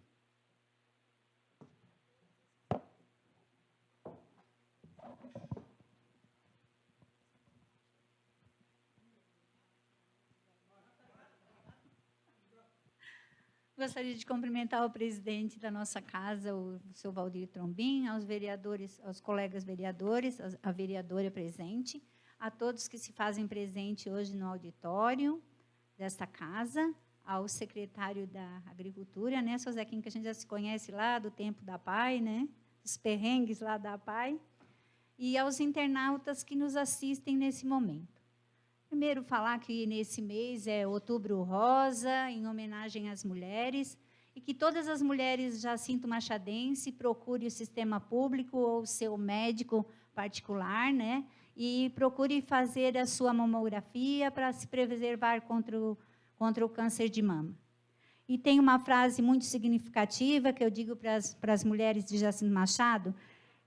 Gostaria de cumprimentar o presidente da nossa casa, o seu Valdir Trombin, aos vereadores, aos colegas vereadores, a vereadora presente, a todos que se fazem presente hoje no auditório desta casa, ao secretário da Agricultura, né, seu Zequinho, que a gente já se conhece lá do tempo da PAI, né, dos perrengues lá da PAI, e aos internautas que nos assistem nesse momento. Primeiro, falar que nesse mês é Outubro Rosa, em homenagem às mulheres, e que todas as mulheres Jacinto Machadense procurem o sistema público ou o seu médico particular, né, e procure fazer a sua mamografia para se preservar contra o câncer de mama. E tem uma frase muito significativa que eu digo para as mulheres de Jacinto Machado,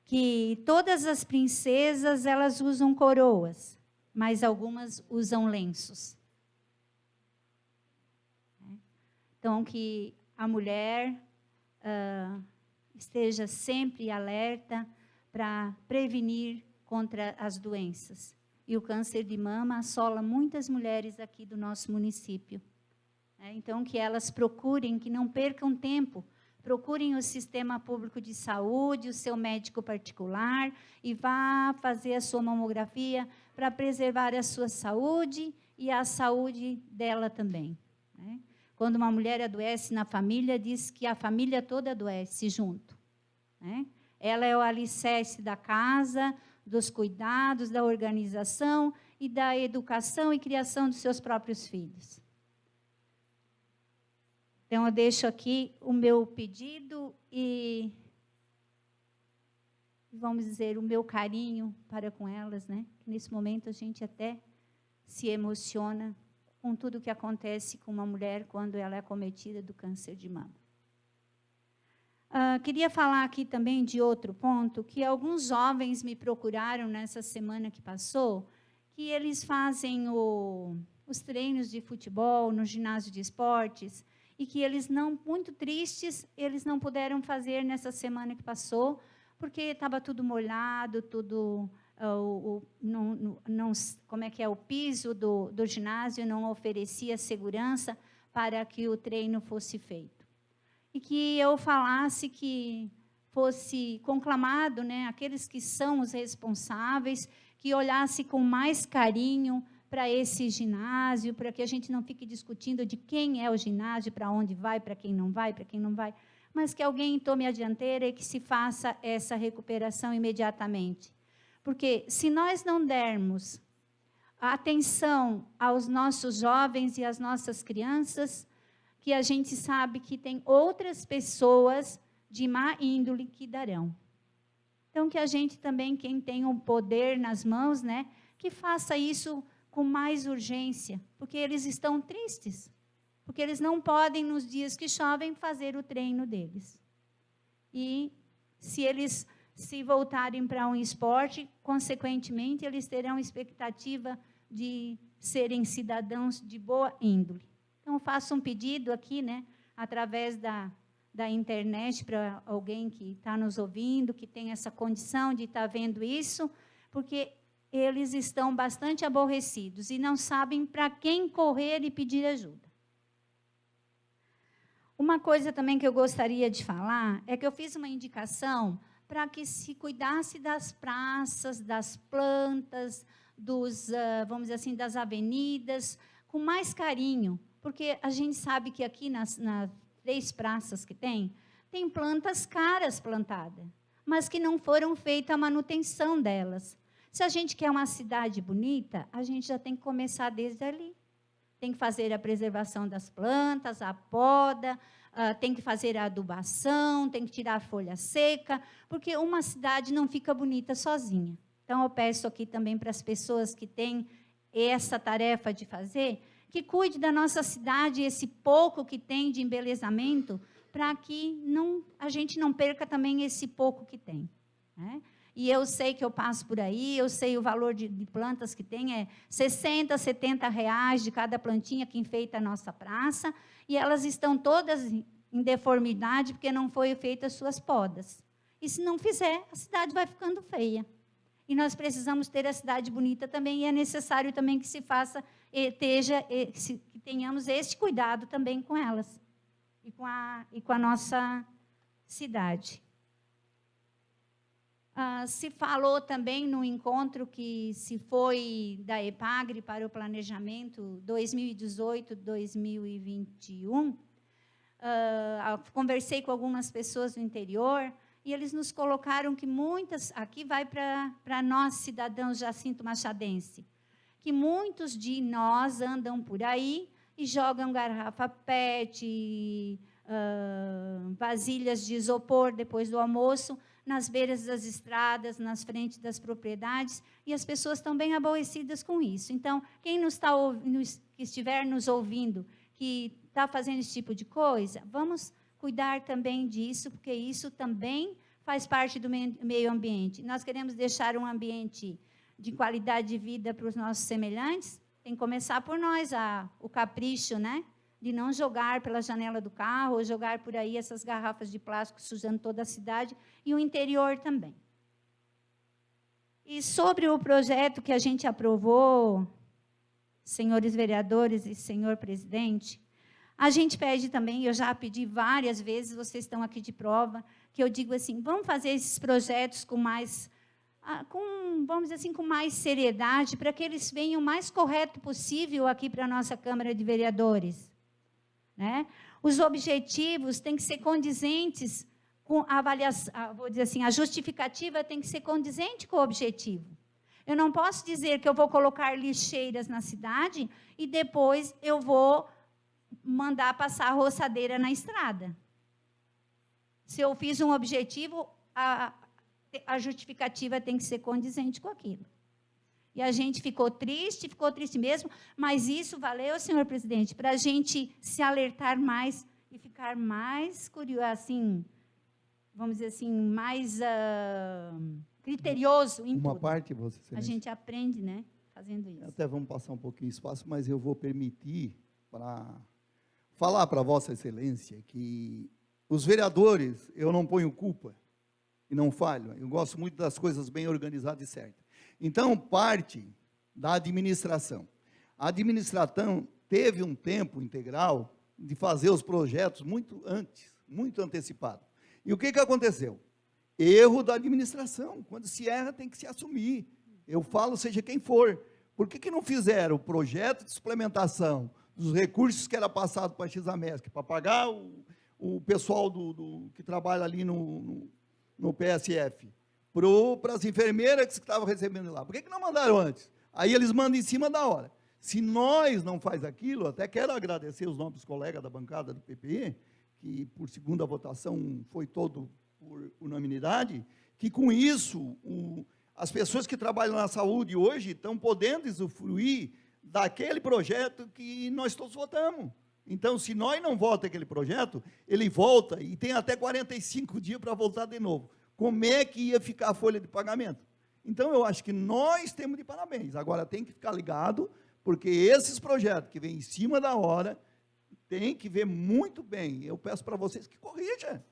que todas as princesas, elas usam coroas, mas algumas usam lenços. Então, que a mulher esteja sempre alerta para prevenir contra as doenças. E o câncer de mama assola muitas mulheres aqui do nosso município. Então, que elas procurem, que não percam tempo, procurem o sistema público de saúde, o seu médico particular, e vá fazer a sua mamografia para preservar a sua saúde e a saúde dela também. Quando uma mulher adoece na família, diz que a família toda adoece junto. Ela é o alicerce da casa, dos cuidados, da organização e da educação e criação dos seus próprios filhos. Então, eu deixo aqui o meu pedido e, vamos dizer, o meu carinho para com elas, né? Nesse momento, a gente até se emociona com tudo que acontece com uma mulher quando ela é acometida do câncer de mama. Queria falar aqui também de outro ponto, que alguns jovens me procuraram nessa semana que passou, que eles fazem os treinos de futebol no ginásio de esportes, e que eles não, muito tristes, eles não puderam fazer nessa semana que passou, porque estava tudo molhado, tudo, como é que é, o piso do ginásio não oferecia segurança para que o treino fosse feito. E que eu falasse que fosse conclamado, né, aqueles que são os responsáveis, que olhasse com mais carinho para esse ginásio, para que a gente não fique discutindo de quem é o ginásio, para onde vai, para quem não vai, mas que alguém tome a dianteira e que se faça essa recuperação imediatamente. Porque se nós não dermos atenção aos nossos jovens e às nossas crianças, que a gente sabe que tem outras pessoas de má índole que darão. Então, que a gente também, quem tem o poder nas mãos, né, que faça isso com mais urgência, porque eles estão tristes, porque eles não podem, nos dias que chovem, fazer o treino deles. E se eles se voltarem para um esporte, consequentemente, eles terão expectativa de serem cidadãos de boa índole. Então, faço um pedido aqui, né, através da internet, para alguém que está nos ouvindo, que tem essa condição de estar vendo isso, porque eles estão bastante aborrecidos e não sabem para quem correr e pedir ajuda. Uma coisa também que eu gostaria de falar é que eu fiz uma indicação para que se cuidasse das praças, das plantas, vamos dizer assim, das avenidas, com mais carinho, porque a gente sabe que aqui nas 3 praças que tem plantas caras plantadas, mas que não foram feita a manutenção delas. Se a gente quer uma cidade bonita, a gente já tem que começar desde ali. tem que fazer a preservação das plantas, a poda, tem que fazer a adubação, tem que tirar a folha seca, porque uma cidade não fica bonita sozinha. Então, eu peço aqui também para as pessoas que têm essa tarefa de fazer, que cuide da nossa cidade, esse pouco que tem de embelezamento, para que a gente não perca também esse pouco que tem, né? E eu sei que eu passo por aí, eu sei o valor de plantas que tem, é 60, 70 reais de cada plantinha que enfeita a nossa praça, e elas estão todas em deformidade, porque não foi feita as suas podas. E se não fizer, a cidade vai ficando feia. E nós precisamos ter a cidade bonita também, e é necessário também que se faça, que tenhamos este cuidado também com elas, e com a nossa cidade. Se falou também no encontro que se foi da EPAGRE para o planejamento 2018-2021, conversei com algumas pessoas do interior, e eles nos colocaram que muitas, aqui vai para nós, cidadãos jacinto-machadense, que muitos de nós andam por aí e jogam garrafa PET, vasilhas de isopor depois do almoço, nas beiras das estradas, nas frentes das propriedades, e as pessoas estão bem aborrecidas com isso. Então, quem que estiver nos ouvindo, que está fazendo esse tipo de coisa, vamos cuidar também disso, porque isso também faz parte do meio ambiente. Nós queremos deixar um ambiente de qualidade de vida para os nossos semelhantes, tem que começar por nós, o capricho, né? De não jogar pela janela do carro, ou jogar por aí essas garrafas de plástico sujando toda a cidade, e o interior também. E sobre o projeto que a gente aprovou, senhores vereadores e senhor presidente, a gente pede também, eu já pedi várias vezes, vocês estão aqui de prova, que eu digo assim, vamos fazer esses projetos com mais, vamos dizer assim, com mais seriedade, para que eles venham o mais correto possível aqui para a nossa Câmara de Vereadores, né? Os objetivos têm que ser condizentes com a avaliação, vou dizer assim, a justificativa tem que ser condizente com o objetivo. Eu não posso dizer que eu vou colocar lixeiras na cidade e depois eu vou mandar passar a roçadeira na estrada. Se eu fiz um objetivo, a justificativa tem que ser condizente com aquilo. E a gente ficou triste mesmo, mas isso valeu, senhor presidente, para a gente se alertar mais e ficar mais curioso, assim, vamos dizer assim, mais criterioso em Uma tudo. parte, Vossa Excelência. A gente aprende, né, fazendo isso. Até vamos passar um pouquinho de espaço, mas eu vou permitir para falar para Vossa Excelência que os vereadores, eu não ponho culpa e não falho, eu gosto muito das coisas bem organizadas e certas. Então, parte da administração. A administração teve um tempo integral de fazer os projetos muito antes, muito antecipado. E o que aconteceu? Erro da administração. Quando se erra, tem que se assumir. Eu falo, seja quem for. Por que não fizeram o projeto de suplementação dos recursos que era passado para a Xamesc, para pagar o pessoal que trabalha ali no PSF, para as enfermeiras que estavam recebendo lá? Por que não mandaram antes? Aí eles mandam em cima da hora. Se nós não faz aquilo, até quero agradecer os nossos colegas da bancada do PPE, que por segunda votação foi todo por unanimidade, que com isso as pessoas que trabalham na saúde hoje estão podendo usufruir daquele projeto que nós todos votamos. Então, se nós não votamos aquele projeto, ele volta e tem até 45 dias para voltar de novo. Como é que ia ficar a folha de pagamento? Então, eu acho que nós temos de parabéns. Agora, tem que ficar ligado, porque esses projetos que vêm em cima da hora, tem que ver muito bem. Eu peço para vocês que corrija,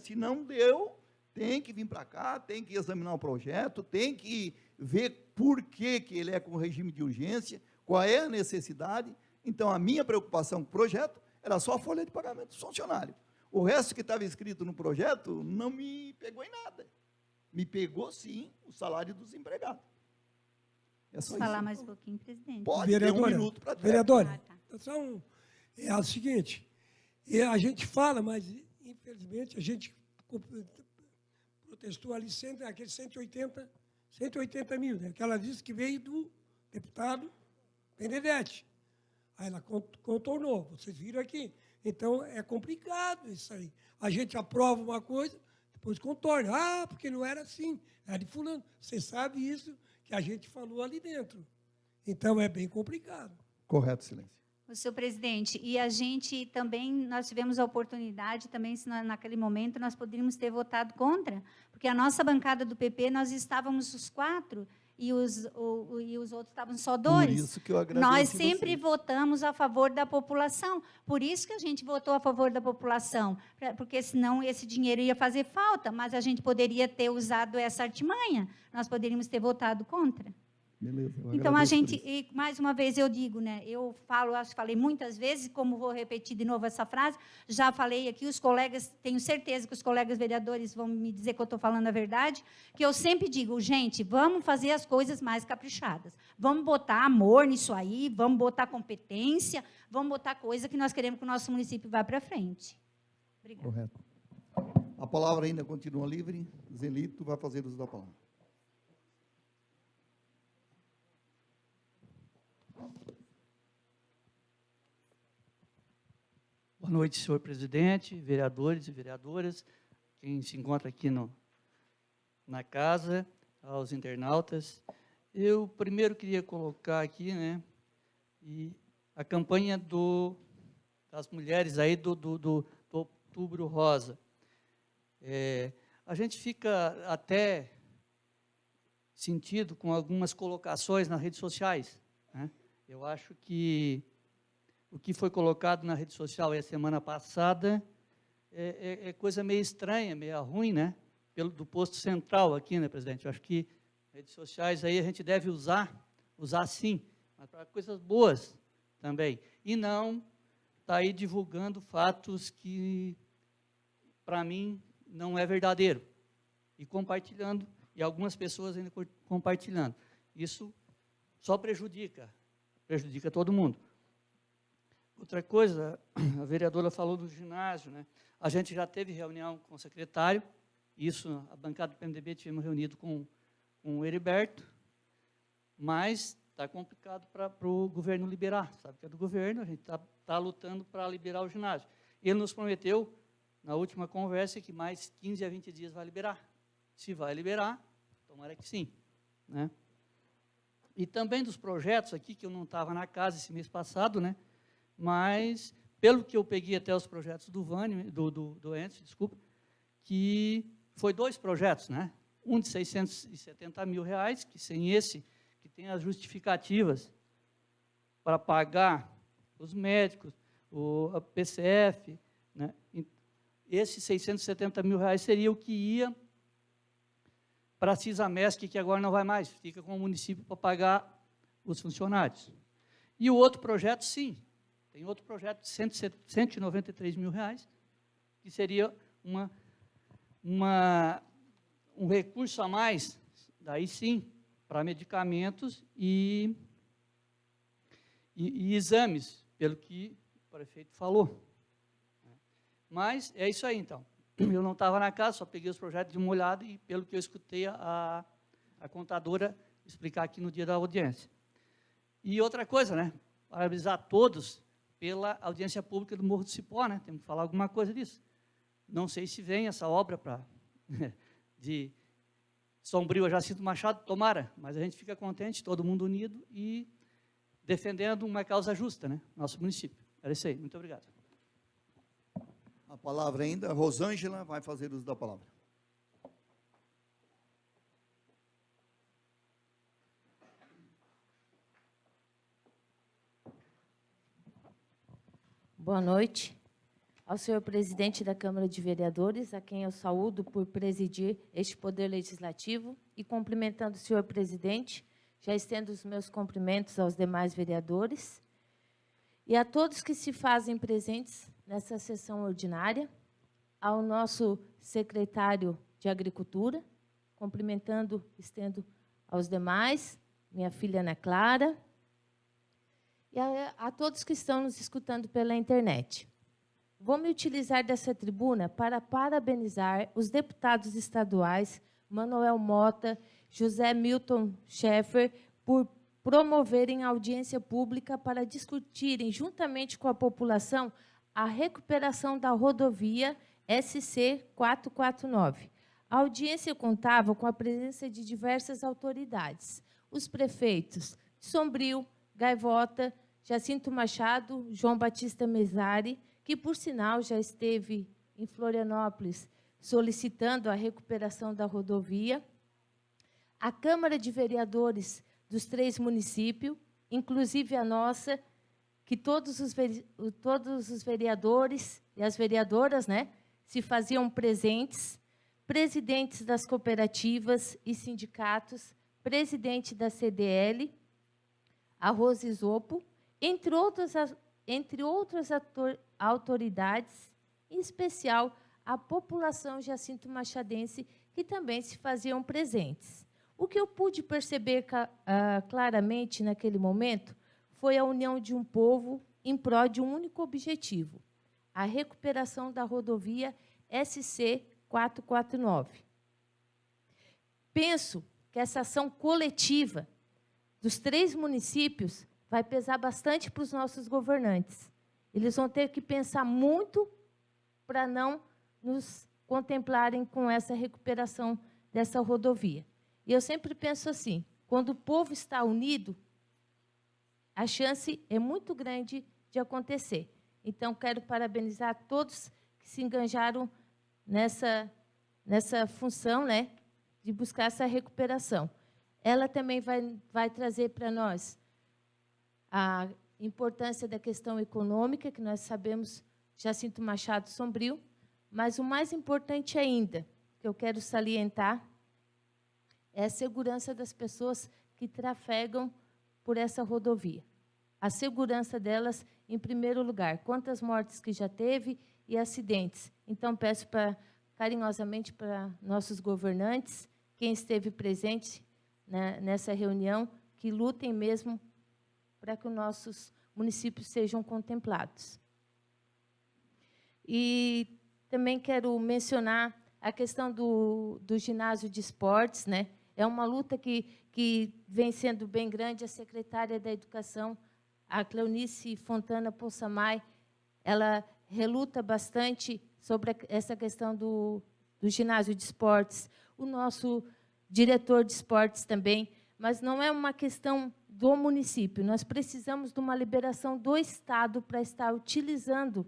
se não deu, tem que vir para cá, tem que examinar o projeto, tem que ver por que ele é com regime de urgência, qual é a necessidade. Então, a minha preocupação com o projeto era só a folha de pagamento dos funcionários. O resto que estava escrito no projeto não me pegou em nada. Me pegou, sim, o salário dos empregados. É só Posso falar isso. mais um pouquinho, presidente? Pode ter um minuto para trás. Vereadora, Tá. é o seguinte, a gente fala, mas, infelizmente, a gente protestou ali aqueles 180 mil, né? Que ela disse que veio do deputado Benedetti. Aí ela contornou, vocês viram aqui. Então, é complicado isso aí. A gente aprova uma coisa, depois contorna. Ah, porque não era assim, era de fulano. Você sabe isso que a gente falou ali dentro. Então, é bem complicado. Correto, silêncio. O senhor presidente, e a gente também, nós tivemos a oportunidade também, se naquele momento nós poderíamos ter votado contra, porque a nossa bancada do PP, nós estávamos os 4 e os outros estavam só 2. Por isso que eu agradeço Nós sempre vocês. votamos a favor da população, por isso que a gente votou a favor da população, porque senão esse dinheiro ia fazer falta, mas a gente poderia ter usado essa artimanha, nós poderíamos ter votado contra. Beleza, eu Então, a agradeço por gente, isso. e mais uma vez eu digo, né, eu falo, acho que falei muitas vezes, como vou repetir de novo essa frase, já falei aqui, os colegas, tenho certeza que os colegas vereadores vão me dizer que eu estou falando a verdade, que eu sempre digo, gente, vamos fazer as coisas mais caprichadas, vamos botar amor nisso aí, vamos botar competência, vamos botar coisa que nós queremos que o nosso município vá para frente. Obrigada. Correto. A palavra ainda continua livre. Zelito vai fazer uso da palavra. Boa noite, senhor presidente, vereadores e vereadoras, quem se encontra aqui na casa, aos internautas. Eu primeiro queria colocar aqui, né, e a campanha das mulheres aí do Outubro Rosa. A gente fica até sentido com algumas colocações nas redes sociais, né? Eu acho que o que foi colocado na rede social a semana passada é coisa meio estranha, meio ruim, né? Do posto central aqui, né, presidente? Eu acho que redes sociais aí a gente deve usar sim, mas para coisas boas também. E não estar aí divulgando fatos que, para mim, não é verdadeiro. E compartilhando, e algumas pessoas ainda compartilhando. Isso só prejudica todo mundo. Outra coisa, a vereadora falou do ginásio, né? A gente já teve reunião com o secretário, isso, a bancada do PMDB tivemos reunido com o Heriberto, mas está complicado para o governo liberar, sabe que é do governo, a gente está lutando para liberar o ginásio. Ele nos prometeu, na última conversa, que mais 15 a 20 dias vai liberar. Se vai liberar, tomara que sim, né? E também dos projetos aqui, que eu não estava na casa esse mês passado, né? Mas, pelo que eu peguei até os projetos do Vânio, do Enzo, desculpa, que foi 2 projetos, né? Um de 670 mil reais, que sem esse, que tem as justificativas para pagar os médicos, a PCF, né? Esses 670 mil reais seria o que ia para a CISAMESC, que agora não vai mais, fica com o município para pagar os funcionários. E o outro projeto, sim, tem outro projeto de 193 mil reais, que seria um recurso a mais, daí sim, para medicamentos e exames, pelo que o prefeito falou. Mas é isso aí, então. Eu não estava na casa, só peguei os projetos de uma olhada e, pelo que eu escutei a contadora explicar aqui no dia da audiência. E outra coisa, né? Parabenizar a todos pela audiência pública do Morro do Cipó, né? Temos que falar alguma coisa disso. Não sei se vem essa obra de Sombrio a Jacinto Machado, tomara, mas a gente fica contente, todo mundo unido e defendendo uma causa justa, né? Nosso município. Era isso aí. Muito obrigado. A palavra ainda, Rosângela vai fazer uso da palavra. Boa noite ao senhor presidente da Câmara de Vereadores, a quem eu saúdo por presidir este Poder Legislativo, e cumprimentando o senhor presidente, já estendo os meus cumprimentos aos demais vereadores, e a todos que se fazem presentes nessa sessão ordinária, ao nosso secretário de Agricultura, cumprimentando, estendo aos demais, minha filha Ana Clara, e a todos que estão nos escutando pela internet. Vou me utilizar dessa tribuna para parabenizar os deputados estaduais Manuel Mota, José Milton Schaeffer, por promoverem audiência pública para discutirem, juntamente com a população, a recuperação da rodovia SC 449. A audiência contava com a presença de diversas autoridades, os prefeitos de Sombrio, Gaivota, Jacinto Machado, João Batista Mesari, que, por sinal, já esteve em Florianópolis solicitando a recuperação da rodovia, a Câmara de Vereadores dos 3 municípios, inclusive a nossa, que todos os vereadores e as vereadoras, né, se faziam presentes, presidentes das cooperativas e sindicatos, presidente da CDL, a Rose Zopo, entre outras autoridades, em especial a população jacinto-machadense, que também se faziam presentes. O que eu pude perceber claramente naquele momento foi a união de um povo em prol de um único objetivo, a recuperação da rodovia SC 449. Penso que essa ação coletiva dos 3 municípios vai pesar bastante para os nossos governantes. Eles vão ter que pensar muito para não nos contemplarem com essa recuperação dessa rodovia. E eu sempre penso assim, quando o povo está unido, a chance é muito grande de acontecer. Então, quero parabenizar todos que se engajaram nessa função, né, de buscar essa recuperação. Ela também vai trazer para nós a importância da questão econômica, que nós sabemos, Jacinto Machado Sombrio, mas o mais importante ainda, que eu quero salientar, é a segurança das pessoas que trafegam por essa rodovia. A segurança delas, em primeiro lugar. Quantas mortes que já teve e acidentes. Então, peço carinhosamente para nossos governantes, quem esteve presente, né, nessa reunião, que lutem mesmo para que os nossos municípios sejam contemplados. E também quero mencionar a questão do ginásio de esportes, né? É uma luta que vem sendo bem grande. A secretária da Educação, a Cleonice Fontana Poçamai, ela reluta bastante sobre essa questão do ginásio de esportes. O nosso diretor de esportes também, mas não é uma questão do município. Nós precisamos de uma liberação do Estado para estar utilizando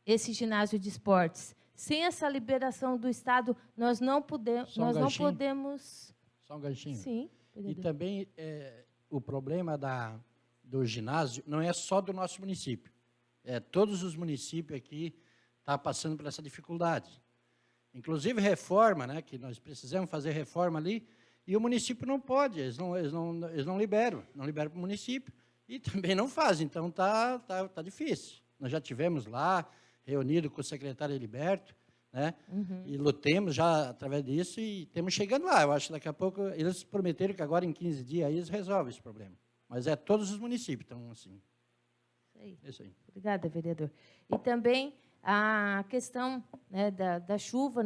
esse ginásio de esportes. Sem essa liberação do Estado, nós não podemos... Só um ganchinho. Sim, e também o problema do ginásio não é só do nosso município. Todos os municípios aqui estão passando por essa dificuldade. Inclusive reforma, né, que nós precisamos fazer reforma ali, e o município não pode, eles não liberam para o município, e também não fazem, então tá difícil. Nós já tivemos lá, reunido com o secretário Heriberto, né, e lutemos já através disso, e estamos chegando lá. Eu acho que daqui a pouco, eles prometeram que agora em 15 dias aí eles resolvem esse problema. Mas todos os municípios estão assim. Isso aí. Obrigada, vereador. E também a questão, né, da chuva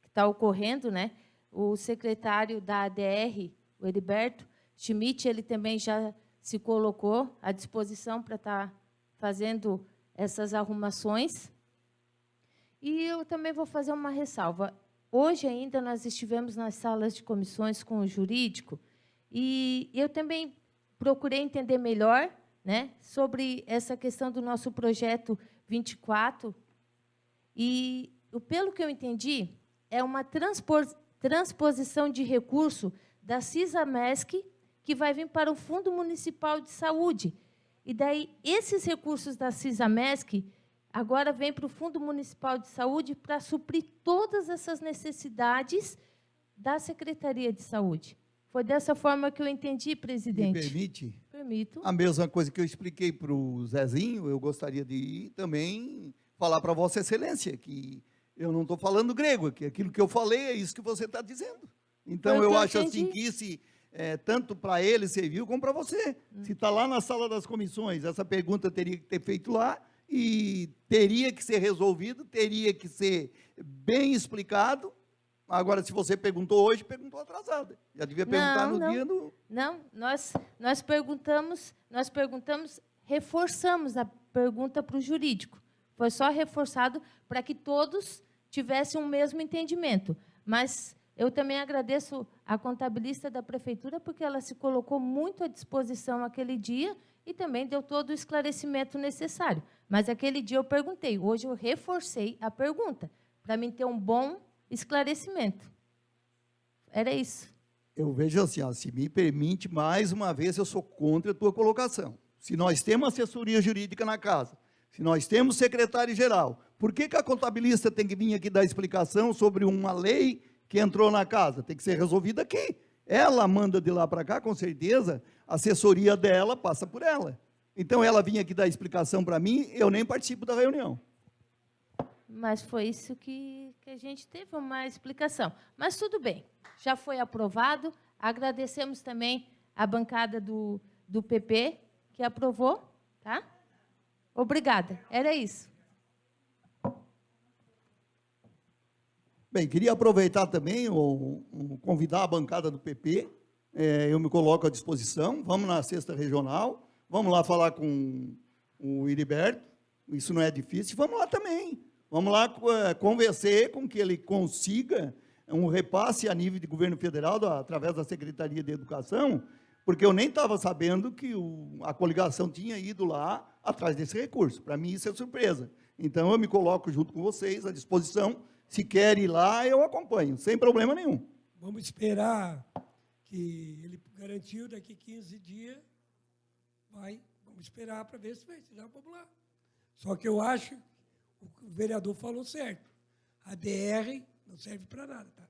que está ocorrendo, né? O secretário da ADR, o Heriberto Schmidt, ele também já se colocou à disposição para estar fazendo essas arrumações. E eu também vou fazer uma ressalva. Hoje ainda nós estivemos nas salas de comissões com o jurídico e eu também procurei entender melhor, né, sobre essa questão do nosso projeto 24. E, pelo que eu entendi, é uma transposição de recurso da CISAMESC que vai vir para o Fundo Municipal de Saúde. E daí, esses recursos da CISAMESC agora vêm para o Fundo Municipal de Saúde para suprir todas essas necessidades da Secretaria de Saúde. Foi dessa forma que eu entendi, presidente. Me permite? Permito. A mesma coisa que eu expliquei para o Zezinho, eu gostaria de também falar para Vossa Excelência, que eu não estou falando grego, que aquilo que eu falei é isso que você está dizendo. Então, eu acho assim que isso, tanto para ele serviu, como para você. Se está lá na sala das comissões, essa pergunta teria que ter feito lá, e teria que ser resolvido, teria que ser bem explicado. Agora, se você perguntou hoje, perguntou atrasada. Já devia perguntar no dia do... Não, nós perguntamos, reforçamos a pergunta para o jurídico. Foi só reforçado para que todos tivessem o mesmo entendimento. Mas eu também agradeço à contabilista da prefeitura, porque ela se colocou muito à disposição aquele dia e também deu todo o esclarecimento necessário. Mas aquele dia eu perguntei, hoje eu reforcei a pergunta, para mim ter um bom esclarecimento. Era isso. Eu vejo assim, ó, se me permite, mais uma vez, eu sou contra a tua colocação. Se nós temos assessoria jurídica na casa, se nós temos secretário-geral, por que a contabilista tem que vir aqui dar explicação sobre uma lei que entrou na casa? Tem que ser resolvida aqui. Ela manda de lá para cá, com certeza, a assessoria dela passa por ela. Então, ela vinha aqui dar explicação para mim, eu nem participo da reunião. Mas foi isso que a gente teve uma explicação. Mas tudo bem, já foi aprovado. Agradecemos também a bancada do PP, que aprovou. Tá? Obrigada, era isso. Bem, queria aproveitar também, convidar a bancada do PP, eu me coloco à disposição, vamos na sexta regional, vamos lá falar com o Heriberto, isso não é difícil, vamos lá também, vamos lá convencer com que ele consiga um repasse a nível de governo federal, através da Secretaria de Educação, porque eu nem estava sabendo que a coligação tinha ido lá atrás desse recurso, para mim isso é surpresa. Então, eu me coloco junto com vocês à disposição. Se quer ir lá, eu acompanho, sem problema nenhum. Vamos esperar que ele garantiu daqui 15 dias, vamos esperar para ver se vai ser popular. Só que eu acho que o vereador falou certo. A DR não serve para nada, tá?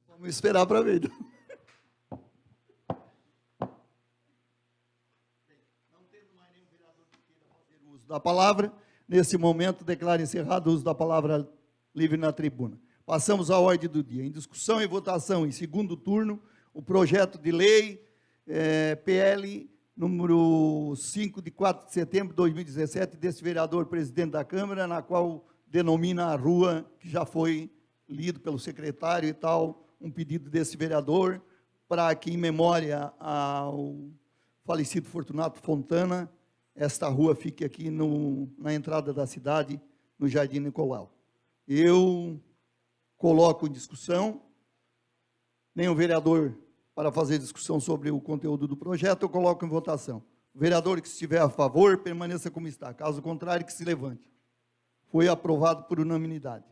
Vamos esperar para ver. Não tendo mais nenhum vereador que queira fazer uso da palavra, nesse momento, declaro encerrado o uso da palavra livre na tribuna. Passamos à ordem do dia. Em discussão e votação, em segundo turno, o projeto de lei PL número 5, de 4 de setembro de 2017, desse vereador presidente da Câmara, na qual denomina a rua, que já foi lido pelo secretário e tal, um pedido desse vereador, para que, em memória ao falecido Fortunato Fontana, esta rua fique aqui na entrada da cidade, no Jardim Nicolau. Eu coloco em discussão, nenhum vereador para fazer discussão sobre o conteúdo do projeto, eu coloco em votação. O vereador que estiver a favor, permaneça como está. Caso contrário, que se levante. Foi aprovado por unanimidade.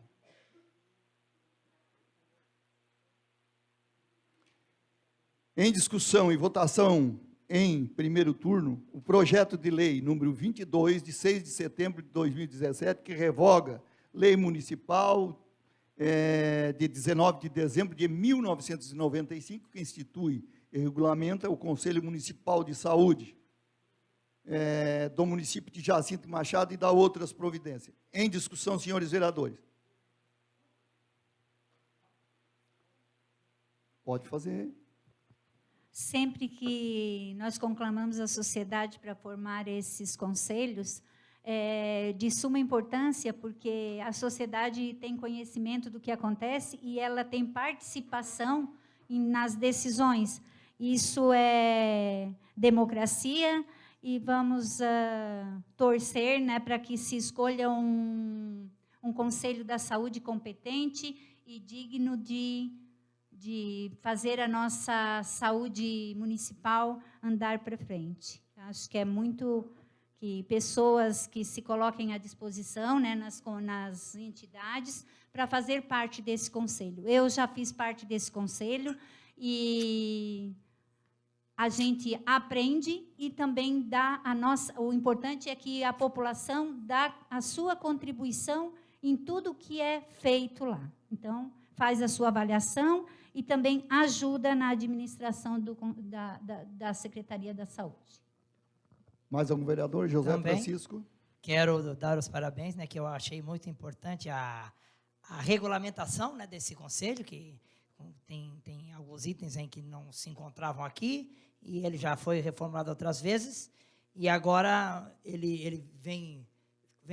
Em discussão e votação em primeiro turno, o projeto de lei número 22, de 6 de setembro de 2017, que revoga lei municipal de 19 de dezembro de 1995, que institui e regulamenta o Conselho Municipal de Saúde do município de Jacinto Machado e dá outras providências. Em discussão, senhores vereadores. Pode fazer. Sempre que nós conclamamos a sociedade para formar esses conselhos, de suma importância, porque a sociedade tem conhecimento do que acontece e ela tem participação nas decisões. Isso é democracia e vamos torcer, né, para que se escolha um conselho da saúde competente e digno de fazer a nossa saúde municipal andar para frente. Acho que é muito que pessoas que se coloquem à disposição, né, nas entidades para fazer parte desse conselho. Eu já fiz parte desse conselho e a gente aprende e também dá o importante é que a população dá a sua contribuição em tudo que é feito lá. Então, faz a sua avaliação e também ajuda na administração da Secretaria da Saúde. Mais algum vereador? José Também Francisco. Quero dar os parabéns, né, que eu achei muito importante a regulamentação, né, desse conselho, que tem alguns itens em que não se encontravam aqui, e ele já foi reformulado outras vezes, e agora ele vem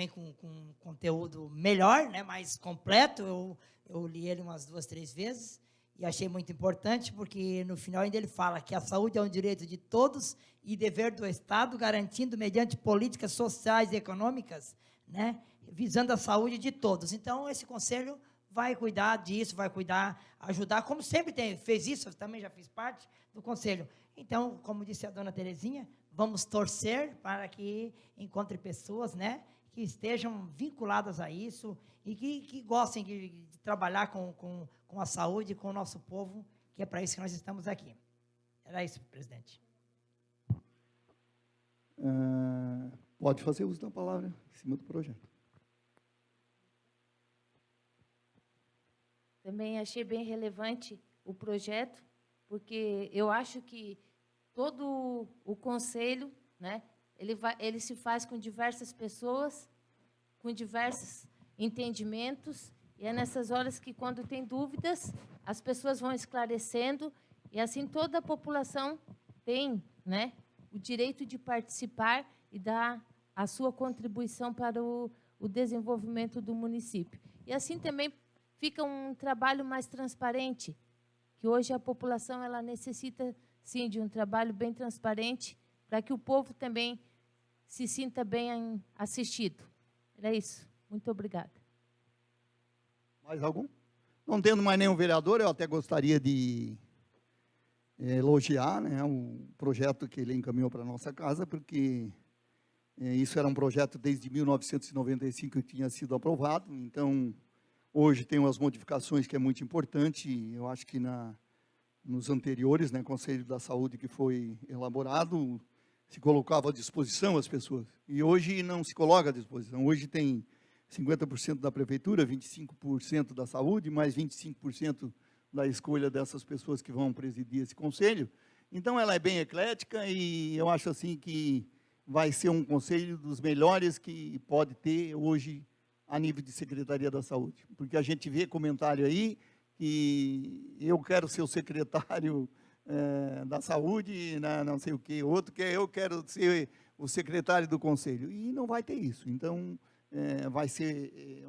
com um conteúdo melhor, né, mais completo. Eu li ele umas 2, 3 vezes, e achei muito importante, porque no final ainda ele fala que a saúde é um direito de todos e dever do Estado, garantindo mediante políticas sociais e econômicas, né, visando a saúde de todos. Então, esse conselho vai cuidar disso, vai cuidar, ajudar, como sempre fez isso, eu também já fiz parte do conselho. Então, como disse a dona Terezinha, vamos torcer para que encontre pessoas, né, que estejam vinculadas a isso e que gostem de trabalhar com a saúde, com o nosso povo, que é para isso que nós estamos aqui. Era isso, presidente. Pode fazer uso da palavra em cima do projeto. Também achei bem relevante o projeto, porque eu acho que todo o conselho, né, ele se faz com diversas pessoas, com diversos entendimentos, e é nessas horas que, quando tem dúvidas, as pessoas vão esclarecendo, e assim toda a população tem, né, o direito de participar e dar a sua contribuição para o desenvolvimento do município. E assim também fica um trabalho mais transparente, que hoje a população ela necessita, sim, de um trabalho bem transparente, para que o povo também se sinta bem assistido. Era isso. Muito obrigada. Mais algum? Não tendo mais nenhum vereador, eu até gostaria de elogiar, né, o projeto que ele encaminhou para a nossa casa, porque isso era um projeto desde 1995 que tinha sido aprovado, então hoje tem umas modificações que é muito importante, eu acho que nos anteriores, né, Conselho da Saúde que foi elaborado, se colocava à disposição as pessoas, e hoje não se coloca à disposição, hoje tem 50% da prefeitura, 25% da saúde, mais 25% da escolha dessas pessoas que vão presidir esse conselho. Então, ela é bem eclética e eu acho assim que vai ser um conselho dos melhores que pode ter hoje a nível de Secretaria da Saúde. Porque a gente vê comentário aí que eu quero ser o secretário da Saúde, não sei o quê, outro que eu quero ser o secretário do conselho. E não vai ter isso. Então, vai ser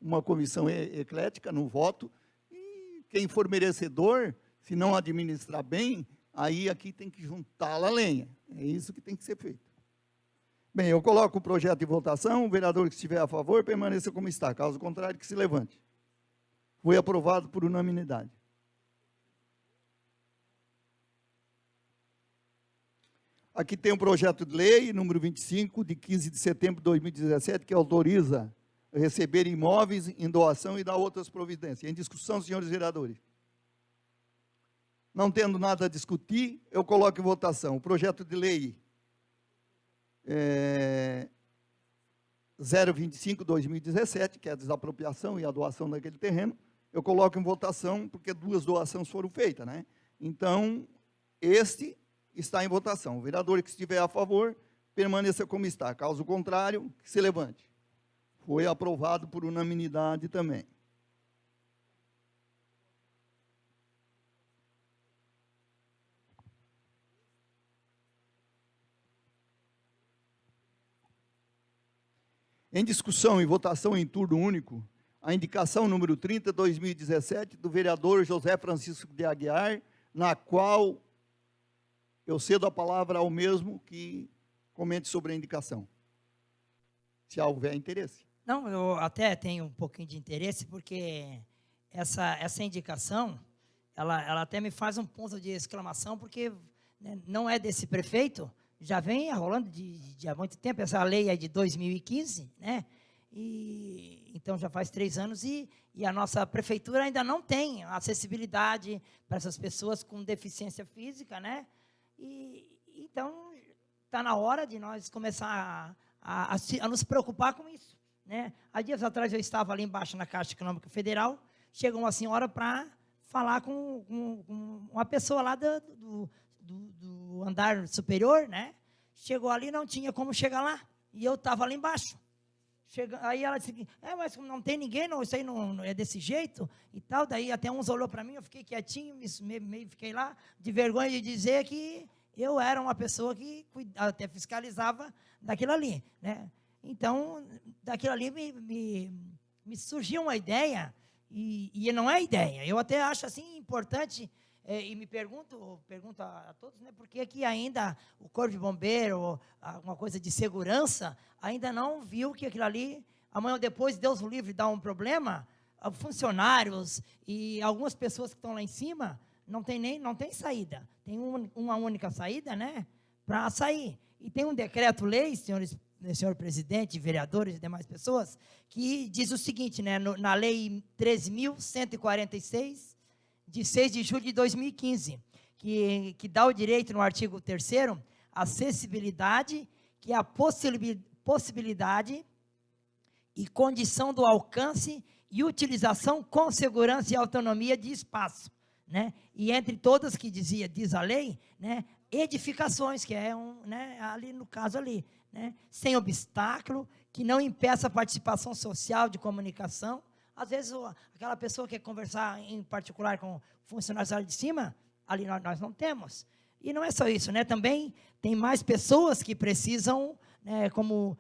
uma comissão eclética no voto, e quem for merecedor, se não administrar bem, aí aqui tem que juntar a lenha. É isso que tem que ser feito. Bem, eu coloco o projeto em votação, o vereador que estiver a favor, permaneça como está, caso contrário, que se levante. Foi aprovado por unanimidade. Aqui tem um projeto de lei, número 25, de 15 de setembro de 2017, que autoriza receber imóveis em doação e dar outras providências. Em discussão, senhores vereadores. Não tendo nada a discutir, eu coloco em votação o projeto de lei 025/2017, que é a desapropriação e a doação daquele terreno. Eu coloco em votação, porque 2 doações foram feitas, né? Então, este está em votação. O vereador que estiver a favor, permaneça como está. Caso contrário, que se levante. Foi aprovado por unanimidade também. Em discussão e votação em turno único, a indicação número 30/2017 do vereador José Francisco de Aguiar, na qual eu cedo a palavra ao mesmo que comente sobre a indicação, se houver interesse. Não, eu até tenho um pouquinho de interesse, porque essa indicação, ela até me faz um ponto de exclamação, porque, né, não é desse prefeito, já vem rolando há muito tempo, essa lei é de 2015, né? Então, já faz 3 anos e a nossa prefeitura ainda não tem acessibilidade para essas pessoas com deficiência física, né? Então, está na hora de nós começar a nos preocupar com isso, né? Há dias atrás eu estava ali embaixo na Caixa Econômica Federal, chegou uma senhora para falar com uma pessoa lá do andar superior, né? Chegou ali, não tinha como chegar lá, e eu estava lá embaixo. Aí ela disse, mas não tem ninguém, não, isso aí não é desse jeito e tal. Daí até uns olhou para mim, eu fiquei quietinho, meio fiquei lá, de vergonha de dizer que eu era uma pessoa que até fiscalizava daquilo ali, né? Então, daquilo ali me surgiu uma ideia E não é ideia. Eu até acho assim importante, e me pergunto a todos, né, por que aqui ainda o Corpo de Bombeiro, alguma coisa de segurança, ainda não viu que aquilo ali, amanhã ou depois, Deus o livre, dá um problema, funcionários e algumas pessoas que estão lá em cima, não tem saída. Tem uma única saída, né, para sair. E tem um decreto-lei, senhor presidente, vereadores e demais pessoas, que diz o seguinte, né, na lei 13.146, de 6 de julho de 2015, que dá o direito, no artigo 3º, acessibilidade, que é a possibilidade e condição do alcance e utilização com segurança e autonomia de espaço, né? E entre todas que diz a lei, né, edificações, que é né, ali no caso ali, né, sem obstáculo, que não impeça a participação social de comunicação. Às vezes aquela pessoa quer conversar em particular com funcionários da área de cima, ali nós não temos. E não é só isso, né? Também tem mais pessoas que precisam, né, como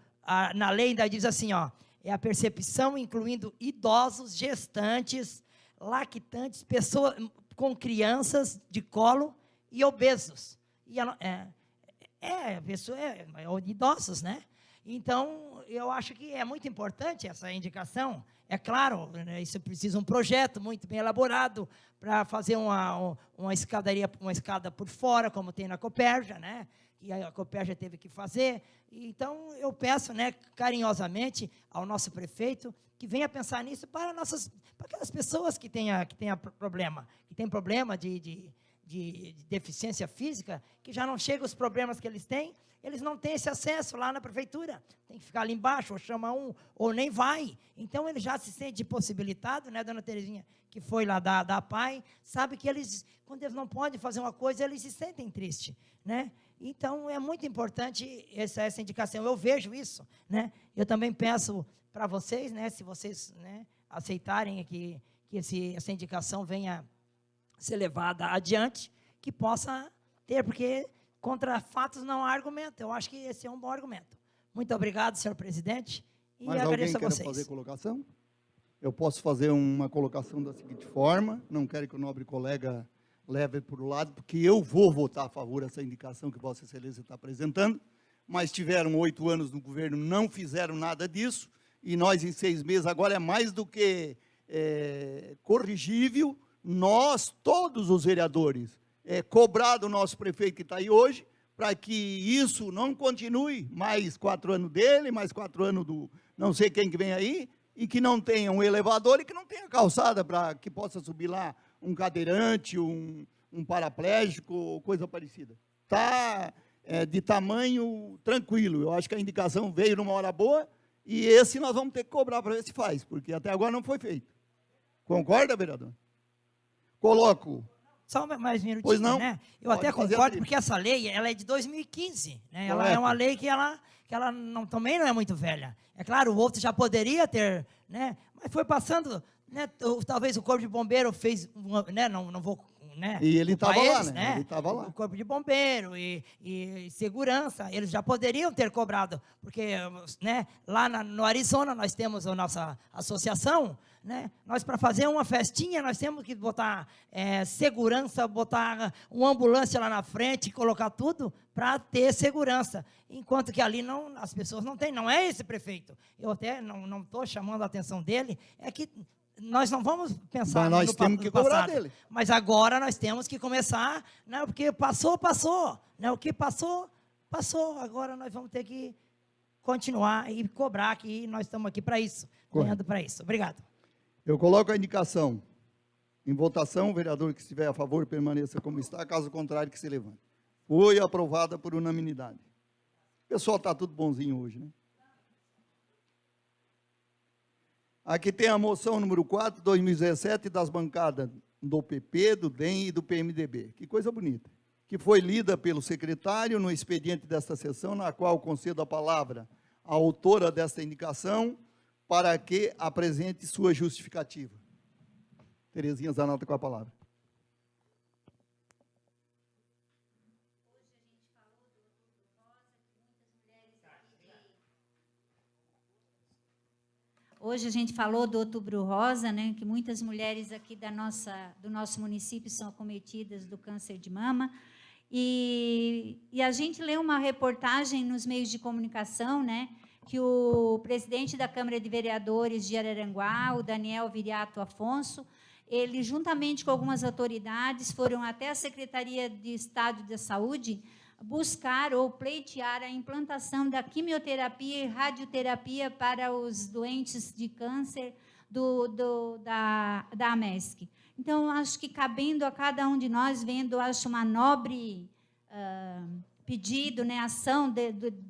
na lei ainda diz assim, ó, é a percepção incluindo idosos, gestantes, lactantes, pessoas com crianças de colo e obesos. E idosos, né? Então, eu acho que é muito importante essa indicação. É claro, né, isso precisa um projeto muito bem elaborado para fazer uma escada por fora, como tem na Copérgia, né? E a Copérgia teve que fazer. Então, eu peço, né, carinhosamente ao nosso prefeito que venha pensar nisso para aquelas pessoas que têm problema, de deficiência física, que já não chegam os problemas que eles não têm esse acesso lá na prefeitura, tem que ficar ali embaixo, ou chama ou nem vai. Então, ele já se sente impossibilitado, né, dona Terezinha, que foi lá da PAI, sabe que quando eles não podem fazer uma coisa, eles se sentem tristes, né? Então, é muito importante essa indicação, eu vejo isso, né? Eu também peço para vocês, né, se vocês, né, aceitarem que essa indicação venha ser levada adiante, que possa ter, porque contra fatos não há argumento. Eu acho que esse é um bom argumento. Muito obrigado, senhor presidente, e Mais agradeço a alguém vocês. quer fazer colocação? Eu posso fazer uma colocação da seguinte forma, não quero que o nobre colega leve por o lado, porque eu vou votar a favor dessa indicação que Vossa Excelência está apresentando, mas tiveram 8 anos no governo, não fizeram nada disso, e nós em 6 meses, agora é mais do que corrigível, nós, todos os vereadores, cobrar do nosso prefeito que está aí hoje, para que isso não continue mais 4 anos dele, mais 4 anos do não sei quem que vem aí, e que não tenha um elevador e que não tenha calçada para que possa subir lá um cadeirante, um paraplégico, coisa parecida. Está de tamanho tranquilo. Eu acho que a indicação veio numa hora boa e esse nós vamos ter que cobrar para ver se faz, porque até agora não foi feito. Concorda, vereador? Coloco. Só mais um minutinho, Pois não? né? Eu Pode até fazer a concordo, trilha. porque essa lei, ela é de 2015, né? Ela é Correto. uma lei que ela também não é muito velha. É claro, o outro já poderia ter, né? Mas foi passando, né? Talvez o Corpo de Bombeiro fez, né? Não vou, né? E ele culpar estava lá, eles, né? Ele estava lá. O Corpo de Bombeiro e segurança, eles já poderiam ter cobrado, porque, né? Lá no Arizona nós temos a nossa associação, né? Nós, para fazer uma festinha, nós temos que botar segurança, botar uma ambulância lá na frente, colocar tudo para ter segurança. Enquanto que ali as pessoas não têm, não é esse prefeito. Eu até não estou chamando a atenção dele, é que nós não vamos pensar Mas nós no temos que cobrar passado. dele. Mas agora nós temos que começar, né? Porque passou. Né? O que passou. Agora nós vamos ter que continuar e cobrar, que nós estamos aqui para isso, ganhando para isso. Obrigado. Eu coloco a indicação em votação, o vereador que estiver a favor permaneça como está, caso contrário que se levante. Foi aprovada por unanimidade. O pessoal está tudo bonzinho hoje, né? Aqui tem a moção número 4, 2017, das bancadas do PP, do DEM e do PMDB. Que coisa bonita. Que foi lida pelo secretário no expediente desta sessão, na qual concedo a palavra à autora desta indicação, para que apresente sua justificativa. Terezinha Zanata com a palavra. Hoje a gente falou do Outubro Rosa, né, que muitas mulheres aqui do nosso município são acometidas do câncer de mama. E a gente leu uma reportagem nos meios de comunicação, né, que o presidente da Câmara de Vereadores de Araranguá, o Daniel Viriato Afonso, ele, juntamente com algumas autoridades, foram até a Secretaria de Estado da Saúde buscar ou pleitear a implantação da quimioterapia e radioterapia para os doentes de câncer da AMESC. Então, acho que cabendo a cada um de nós, vendo, acho uma nobre pedido, né, ação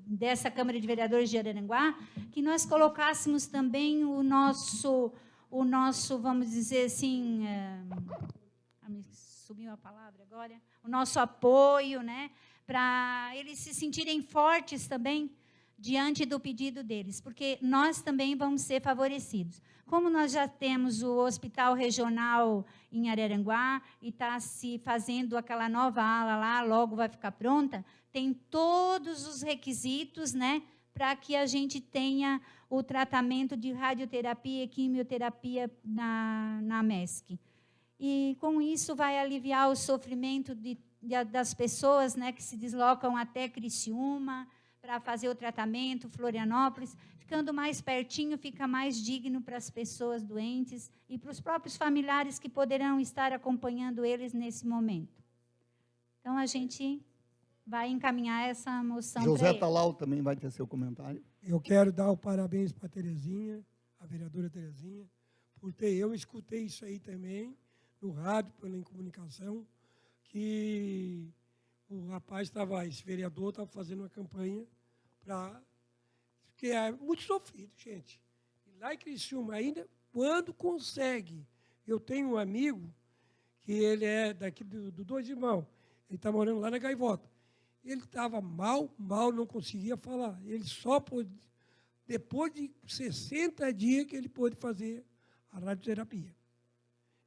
dessa Câmara de Vereadores de Araranguá, que nós colocássemos também o nosso, vamos dizer assim, me sumiu a palavra agora, o nosso apoio, né, para eles se sentirem fortes também diante do pedido deles, porque nós também vamos ser favorecidos. Como nós já temos o Hospital Regional em Araranguá e está se fazendo aquela nova ala lá, logo vai ficar pronta, tem todos os requisitos, né, para que a gente tenha o tratamento de radioterapia e quimioterapia na MESC. E, com isso, vai aliviar o sofrimento das pessoas, né, que se deslocam até Criciúma para fazer o tratamento, Florianópolis. Ficando mais pertinho, fica mais digno para as pessoas doentes e para os próprios familiares que poderão estar acompanhando eles nesse momento. Então, a gente vai encaminhar essa moção para José ele. Talau também vai ter seu comentário. Eu quero dar o parabéns para a Terezinha, a vereadora Terezinha, porque eu escutei isso aí também, no rádio, pela comunicação, que o rapaz estava, esse vereador estava fazendo uma campanha para... Porque é muito sofrido, gente. E lá em Criciúma, ainda, quando consegue... Eu tenho um amigo, que ele é daqui do Dois Irmãos, ele está morando lá na Gaivota. Ele estava mal, não conseguia falar. Ele só pôde, depois de 60 dias, que ele pôde fazer a radioterapia.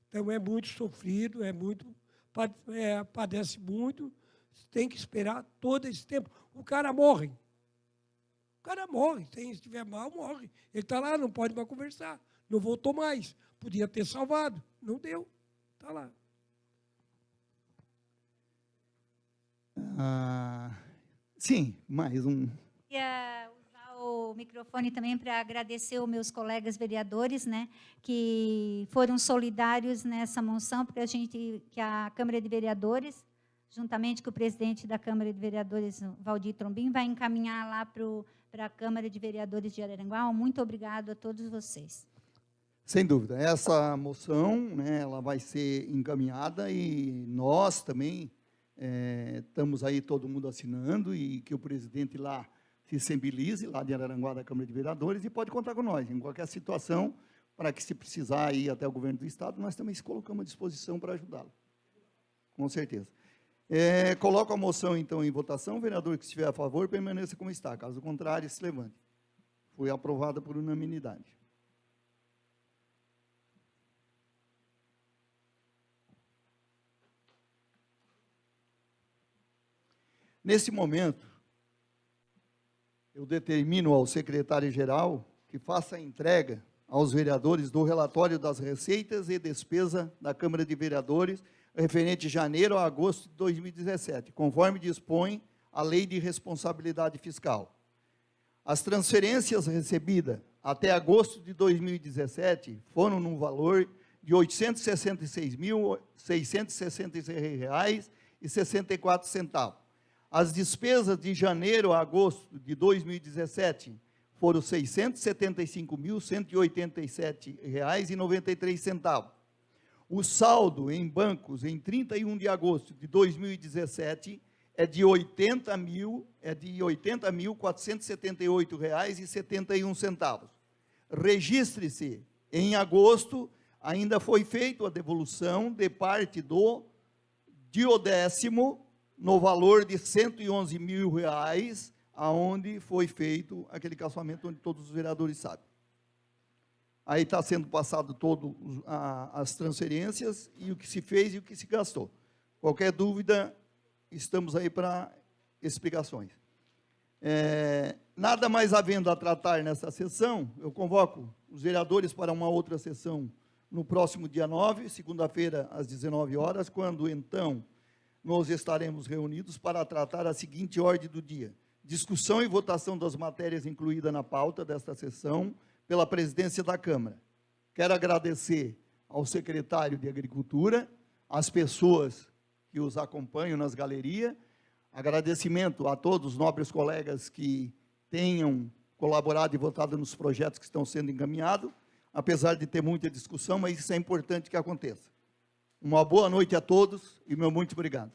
Então, é muito sofrido, padece muito, tem que esperar todo esse tempo. O cara morre. Se estiver mal, morre. Ele está lá, não pode mais conversar. Não voltou mais. Podia ter salvado. Não deu. Está lá. Sim, mais um. Queria usar o microfone também para agradecer os meus colegas vereadores, né, que foram solidários nessa moção, porque que a Câmara de Vereadores, juntamente com o presidente da Câmara de Vereadores, Valdir Trombim, vai encaminhar lá para a Câmara de Vereadores de Araranguá. Muito obrigado a todos vocês. Sem dúvida. Essa moção, né, ela vai ser encaminhada e nós também estamos aí todo mundo assinando e que o presidente lá se sensibilize, lá de Araranguá, da Câmara de Vereadores, e pode contar com nós, em qualquer situação, para que, se precisar ir até o governo do Estado, nós também se colocamos à disposição para ajudá-lo. Com certeza. Coloco a moção, então, em votação. O vereador que estiver a favor, permaneça como está. Caso contrário, se levante. Foi aprovada por unanimidade. Nesse momento, eu determino ao secretário-geral que faça a entrega aos vereadores do relatório das receitas e despesa da Câmara de Vereadores, referente de janeiro a agosto de 2017, conforme dispõe a Lei de Responsabilidade Fiscal. As transferências recebidas até agosto de 2017 foram no valor de R$ 866.666,64. As despesas de janeiro a agosto de 2017 foram R$ 675.187,93. O saldo em bancos em 31 de agosto de 2017 é de R$ 80.478,71. Registre-se, em agosto, ainda foi feita a devolução de parte do Diodécimo, no valor de R$ 111 mil, aonde foi feito aquele caçoamento onde todos os vereadores sabem. Aí está sendo passado todas as transferências e o que se fez e o que se gastou. Qualquer dúvida, estamos aí para explicações. Nada mais havendo a tratar nessa sessão, eu convoco os vereadores para uma outra sessão no próximo dia 9, segunda-feira, às 19 horas, quando, então, nós estaremos reunidos para tratar a seguinte ordem do dia: discussão e votação das matérias incluídas na pauta desta sessão pela presidência da Câmara. Quero agradecer ao secretário de Agricultura, às pessoas que os acompanham nas galerias, agradecimento a todos os nobres colegas que tenham colaborado e votado nos projetos que estão sendo encaminhados, apesar de ter muita discussão, mas isso é importante que aconteça. Uma boa noite a todos e meu muito obrigado.